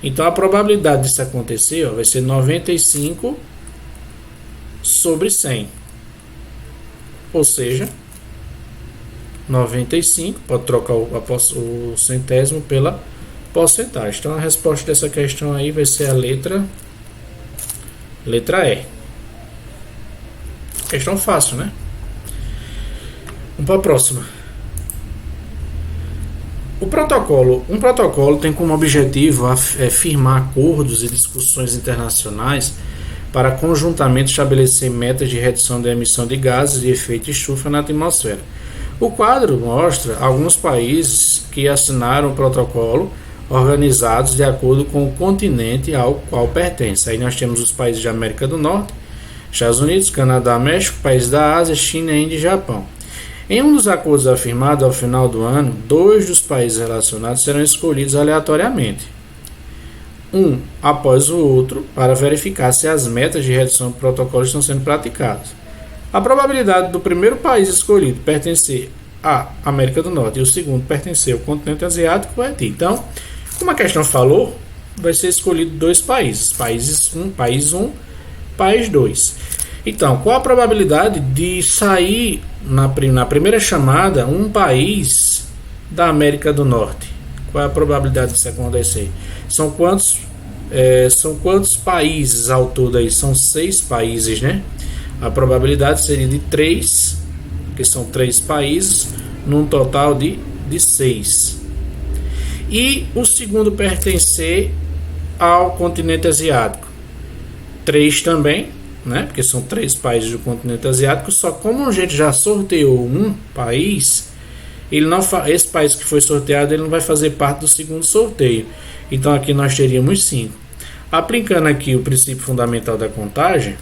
Então a probabilidade disso acontecer, ó, vai ser 95 sobre 100. Ou seja, 95, pode trocar o centésimo pela porcentagem. Então a resposta dessa questão aí vai ser a letra E. Questão fácil, né? Vamos para a próxima. Um protocolo tem como objetivo firmar acordos e discussões internacionais para conjuntamente estabelecer metas de redução da emissão de gases de efeito estufa na atmosfera. O quadro mostra alguns países que assinaram o protocolo organizados de acordo com o continente ao qual pertence. Aí nós temos os países da América do Norte, Estados Unidos, Canadá, México, países da Ásia, China, Índia e Japão. Em um dos acordos afirmados ao final do ano, 2 dos países relacionados serão escolhidos aleatoriamente, um após o outro, para verificar se as metas de redução do protocolo estão sendo praticadas. A probabilidade do primeiro país escolhido pertencer à América do Norte e o segundo pertencer ao continente asiático vai ter. Então, como a questão falou, vai ser escolhido 2 países. País 1, país 2. Então, qual a probabilidade de sair na primeira chamada um país da América do Norte? Qual é a probabilidade disso acontecer? São quantos países ao todo aí? São 6 países, né? A probabilidade seria de 3, que são 3 países, num total de 6. E o segundo pertencer ao continente asiático. 3 também, né? Porque são 3 países do continente asiático, só como a gente já sorteou um país, esse país que foi sorteado ele não vai fazer parte do segundo sorteio. Então aqui nós teríamos 5. Aplicando aqui o princípio fundamental da contagem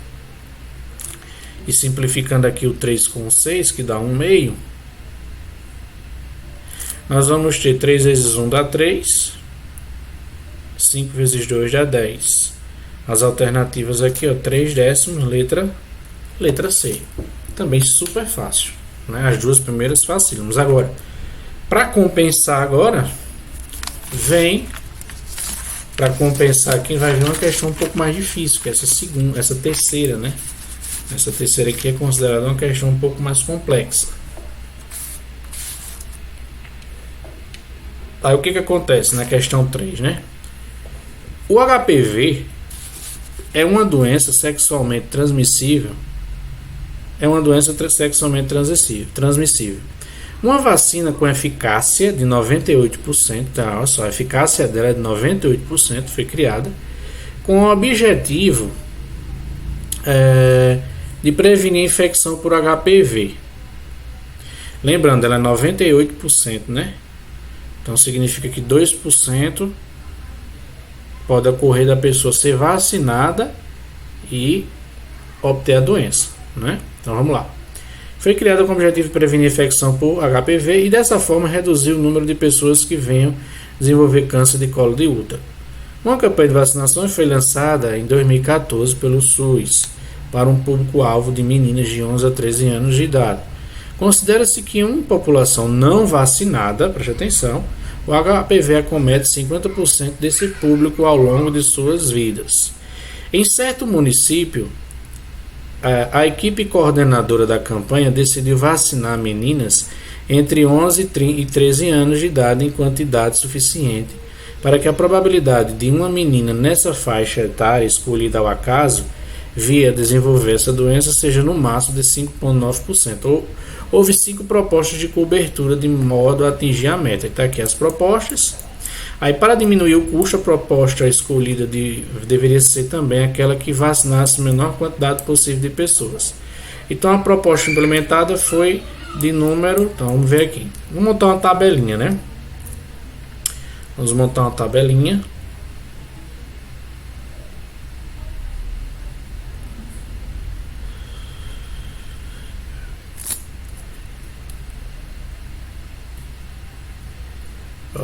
e simplificando aqui o 3 com o 6, que dá 1/2, nós vamos ter 3 vezes 1 dá 3, 5 vezes 2 dá 10. As alternativas aqui, ó, 3 décimos, letra C. Também super fácil, né? As duas primeiras facílimos. Agora, para compensar agora, para compensar aqui, vai vir uma questão um pouco mais difícil, que é essa terceira, né? Essa terceira aqui é considerada uma questão um pouco mais complexa. Aí o que acontece na questão 3, né? O HPV é uma doença sexualmente transmissível. Transmissível. Uma vacina com eficácia de 98%, tá? Olha só, a eficácia dela é de 98%, foi criada com o objetivo de prevenir a infecção por HPV. Lembrando, ela é 98%, né? Então significa que 2% pode ocorrer da pessoa ser vacinada e obter a doença, né? Então vamos lá. Foi criada com o objetivo de prevenir a infecção por HPV e dessa forma reduzir o número de pessoas que venham desenvolver câncer de colo de útero. Uma campanha de vacinação foi lançada em 2014 pelo SUS para um público-alvo de meninas de 11 a 13 anos de idade. Considera-se que uma população não vacinada, preste atenção, o HPV acomete 50% desse público ao longo de suas vidas. Em certo município, a equipe coordenadora da campanha decidiu vacinar meninas entre 11 e 13 anos de idade em quantidade suficiente para que a probabilidade de uma menina nessa faixa etária escolhida ao acaso vir a desenvolver essa doença seja no máximo de 5,9%. Houve 5 propostas de cobertura de modo a atingir a meta. Está aqui as propostas. Aí, para diminuir o custo, a proposta escolhida deveria ser também aquela que vacinasse a menor quantidade possível de pessoas. Então, a proposta implementada foi de número... Então, vamos ver aqui. Vamos montar uma tabelinha, né? Vamos montar uma tabelinha.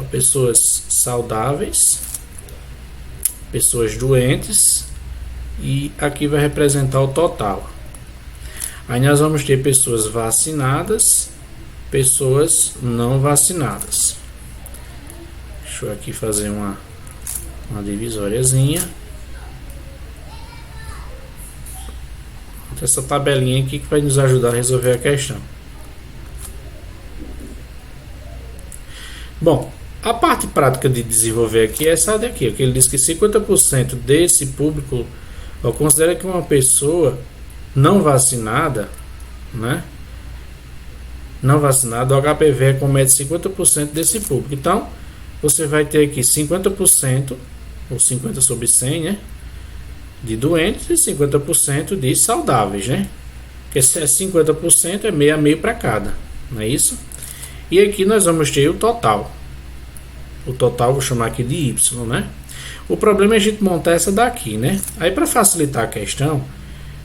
Pessoas saudáveis, pessoas doentes, e aqui vai representar o total. Aí nós vamos ter pessoas vacinadas, pessoas não vacinadas. Deixa eu aqui fazer uma divisóriazinha. Essa tabelinha aqui que vai nos ajudar a resolver a questão. Bom, a parte prática de desenvolver aqui é essa daqui, que ele diz que 50% desse público considera que uma pessoa não vacinada, né? Não vacinada, o HPV acomete 50% desse público. Então, você vai ter aqui 50%, ou 50 sobre 100, né? De doentes e 50% de saudáveis, né? Porque se é 50%, é meio a meio para cada, não é isso? E aqui nós vamos ter o total. O total vou chamar aqui de Y, né? O problema é a gente montar essa daqui, né? Aí, para facilitar a questão,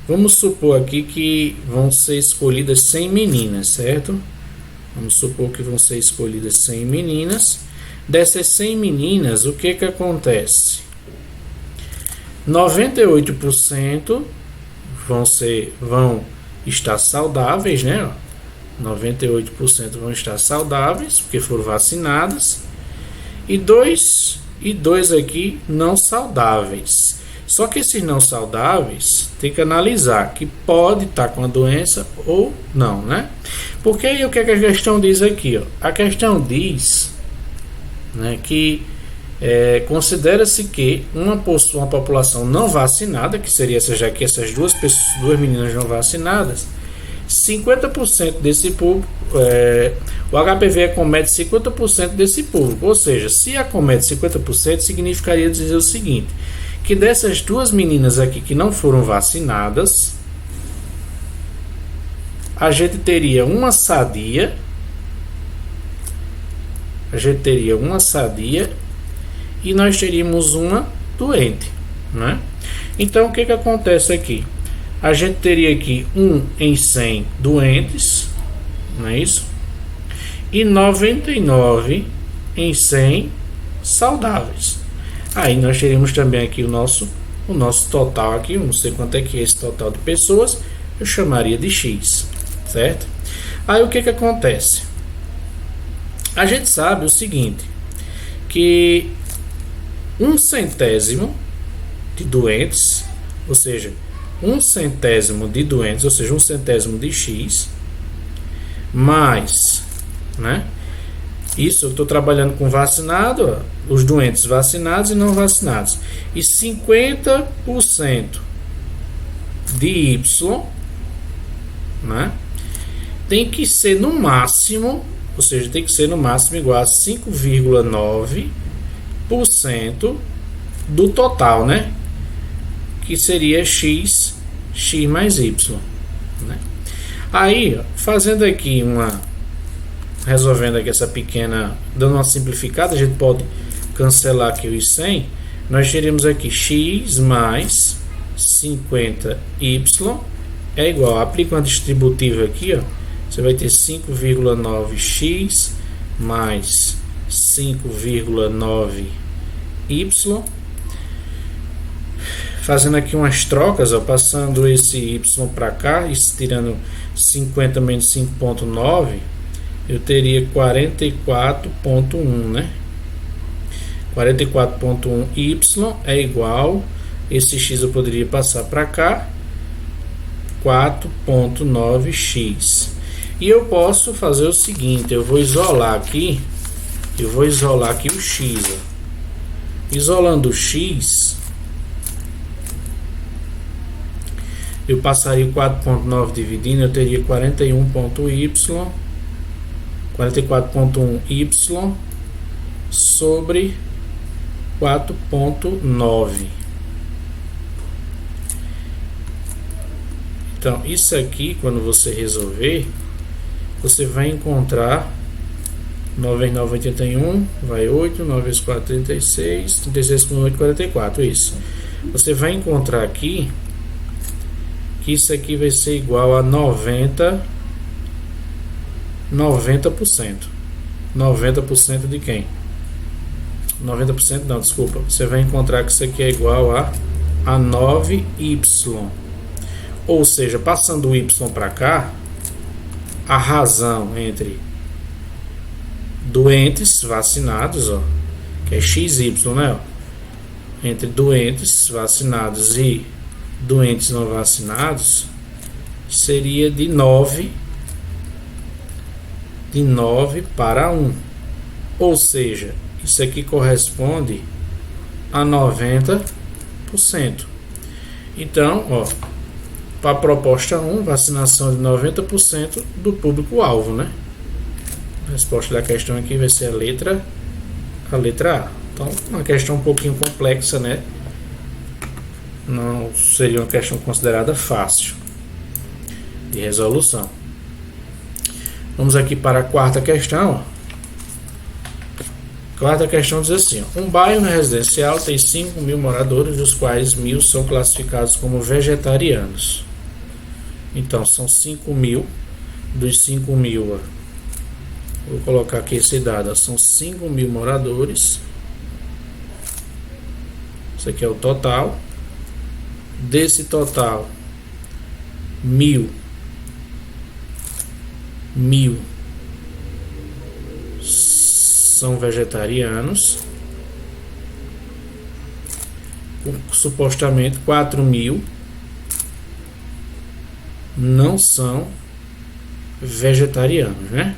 vamos supor aqui que vão ser escolhidas 100 meninas, certo? Vamos supor que vão ser escolhidas 100 meninas. Dessas 100 meninas, o que acontece? 98% vão estar saudáveis, né? 98% vão estar saudáveis, porque foram vacinadas. E dois aqui não saudáveis. Só que esses não saudáveis tem que analisar que pode estar com a doença ou não, né? Porque aí o que a questão diz aqui, ó? A questão diz, né, que considera-se que uma população não vacinada, que seria já que essas duas meninas não vacinadas, 50% desse público, o HPV acomete 50% desse público. Ou seja, se acomete 50%, significaria dizer o seguinte, que dessas duas meninas aqui que não foram vacinadas, a gente teria uma sadia, e nós teríamos uma doente, né? Então o que acontece aqui? A gente teria aqui 1 em 100 doentes, não é isso? E 99 em 100 saudáveis. Aí nós teríamos também aqui o nosso total aqui, eu não sei quanto é que é esse total de pessoas, eu chamaria de X, certo? Aí o que acontece? A gente sabe o seguinte, que 1/100 de doentes, ou seja, 1/100 de doentes, ou seja, 1/100 de X, mais, né? Isso eu estou trabalhando com vacinado, ó, os doentes vacinados e não vacinados. E 50% de Y, né? Tem que ser no máximo, ou seja, tem que ser no máximo igual a 5,9% do total, né? Que seria X mais Y, né? Aí, fazendo aqui resolvendo aqui essa pequena, dando uma simplificada, a gente pode cancelar aqui os 100, nós teríamos aqui X mais 50Y é igual, aplica uma distributiva aqui, ó, você vai ter 5,9x mais 5,9y, fazendo aqui umas trocas, ó, passando esse y para cá, tirando 50 menos 5,9, eu teria 44,1, né? 44,1y é igual, esse x eu poderia passar para cá, 4,9x. E eu posso fazer o seguinte, eu vou isolar aqui o x, ó. Isolando o x, eu passaria o 4,9 dividindo, eu teria 44,1y sobre 4,9. Então, isso aqui, quando você resolver, você vai encontrar 9 vezes 9, 81, vai 8, 9 vezes 4, 36, 36 com 8, 44, isso. Você vai encontrar aqui que isso aqui vai ser igual a 90%. 90% de quem? 90% não, desculpa. Você vai encontrar que isso aqui é igual a 9y. Ou seja, passando o y para cá, a razão entre doentes vacinados, ó, que é xy, né? Ó, entre doentes vacinados e doentes não vacinados, seria de 9 para 1. Ou seja, isso aqui corresponde a 90%. Então, ó, para a proposta 1, vacinação de 90% do público-alvo, né? A resposta da questão aqui vai ser a letra A. Então, uma questão um pouquinho complexa, né? Não seria uma questão considerada fácil de resolução. Vamos aqui para a quarta questão. A quarta questão diz assim: um bairro residencial tem 5.000 moradores, dos quais 1.000 são classificados como vegetarianos. Então, são 5.000. Dos 5.000, vou colocar aqui esse dado, são 5.000 moradores. Isso aqui é o total. Desse total, 1.000 são vegetarianos. Supostamente 4.000 não são vegetarianos, né?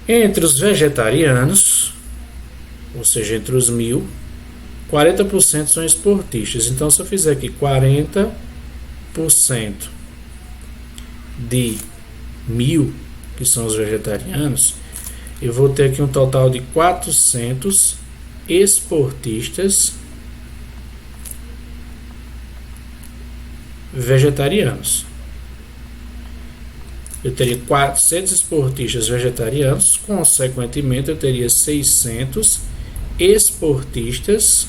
Entre os vegetarianos, ou seja, entre os 1.000, 40% são esportistas. Então, se eu fizer aqui 40% de 1.000, que são os vegetarianos, eu vou ter aqui um total de 400 esportistas vegetarianos. Eu teria 400 esportistas vegetarianos, consequentemente eu teria 600 esportistas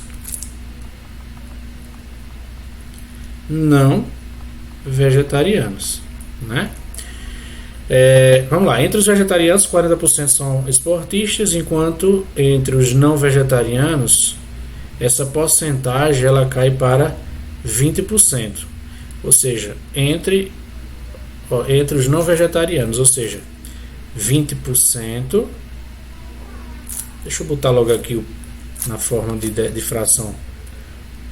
não vegetarianos, né? Vamos lá, entre os vegetarianos 40% são esportistas, enquanto entre os não vegetarianos essa porcentagem ela cai para 20%, ou seja, entre os não vegetarianos, ou seja, 20%, deixa eu botar logo aqui na forma de fração,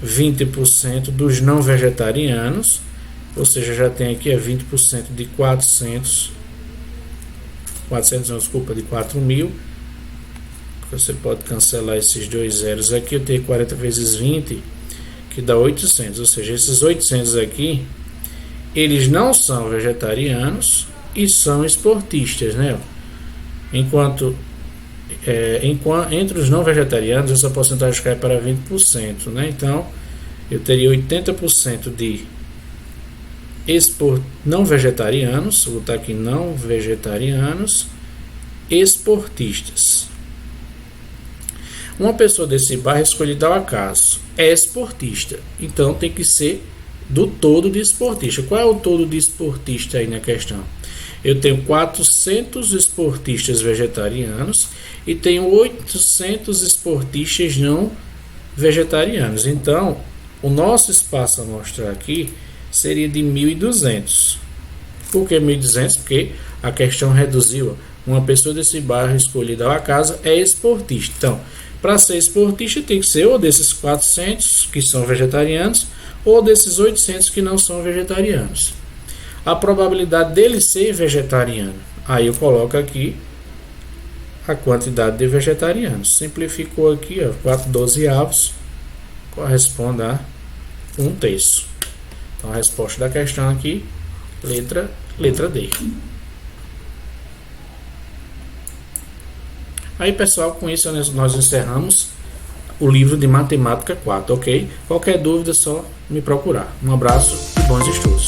20% dos não vegetarianos, ou seja, já tem aqui 20% de 4.000, você pode cancelar esses dois zeros aqui, eu tenho 40 vezes 20, que dá 800, ou seja, esses 800 aqui, eles não são vegetarianos e são esportistas, né? Enquanto entre os não vegetarianos essa porcentagem cai para 20%, né? Então eu teria 80% de não vegetarianos, vou botar aqui não vegetarianos, esportistas. Uma pessoa desse bairro escolhida ao acaso é esportista, então tem que ser do todo de esportista. Qual é o todo de esportista aí na questão? Eu tenho 400 esportistas vegetarianos e tenho 800 esportistas não vegetarianos. Então, o nosso espaço a mostrar aqui seria de 1.200. Por que 1.200? Porque a questão reduziu. Uma pessoa desse bairro escolhida ao acaso é esportista. Então, para ser esportista tem que ser ou desses 400 que são vegetarianos ou desses 800 que não são vegetarianos. A probabilidade dele ser vegetariano, aí eu coloco aqui a quantidade de vegetarianos. Simplificou aqui, 4/12 corresponde a 1/3. Então a resposta da questão aqui, letra D. Aí, pessoal, com isso nós encerramos o livro de Matemática 4, ok? Qualquer dúvida é só me procurar. Um abraço e bons estudos.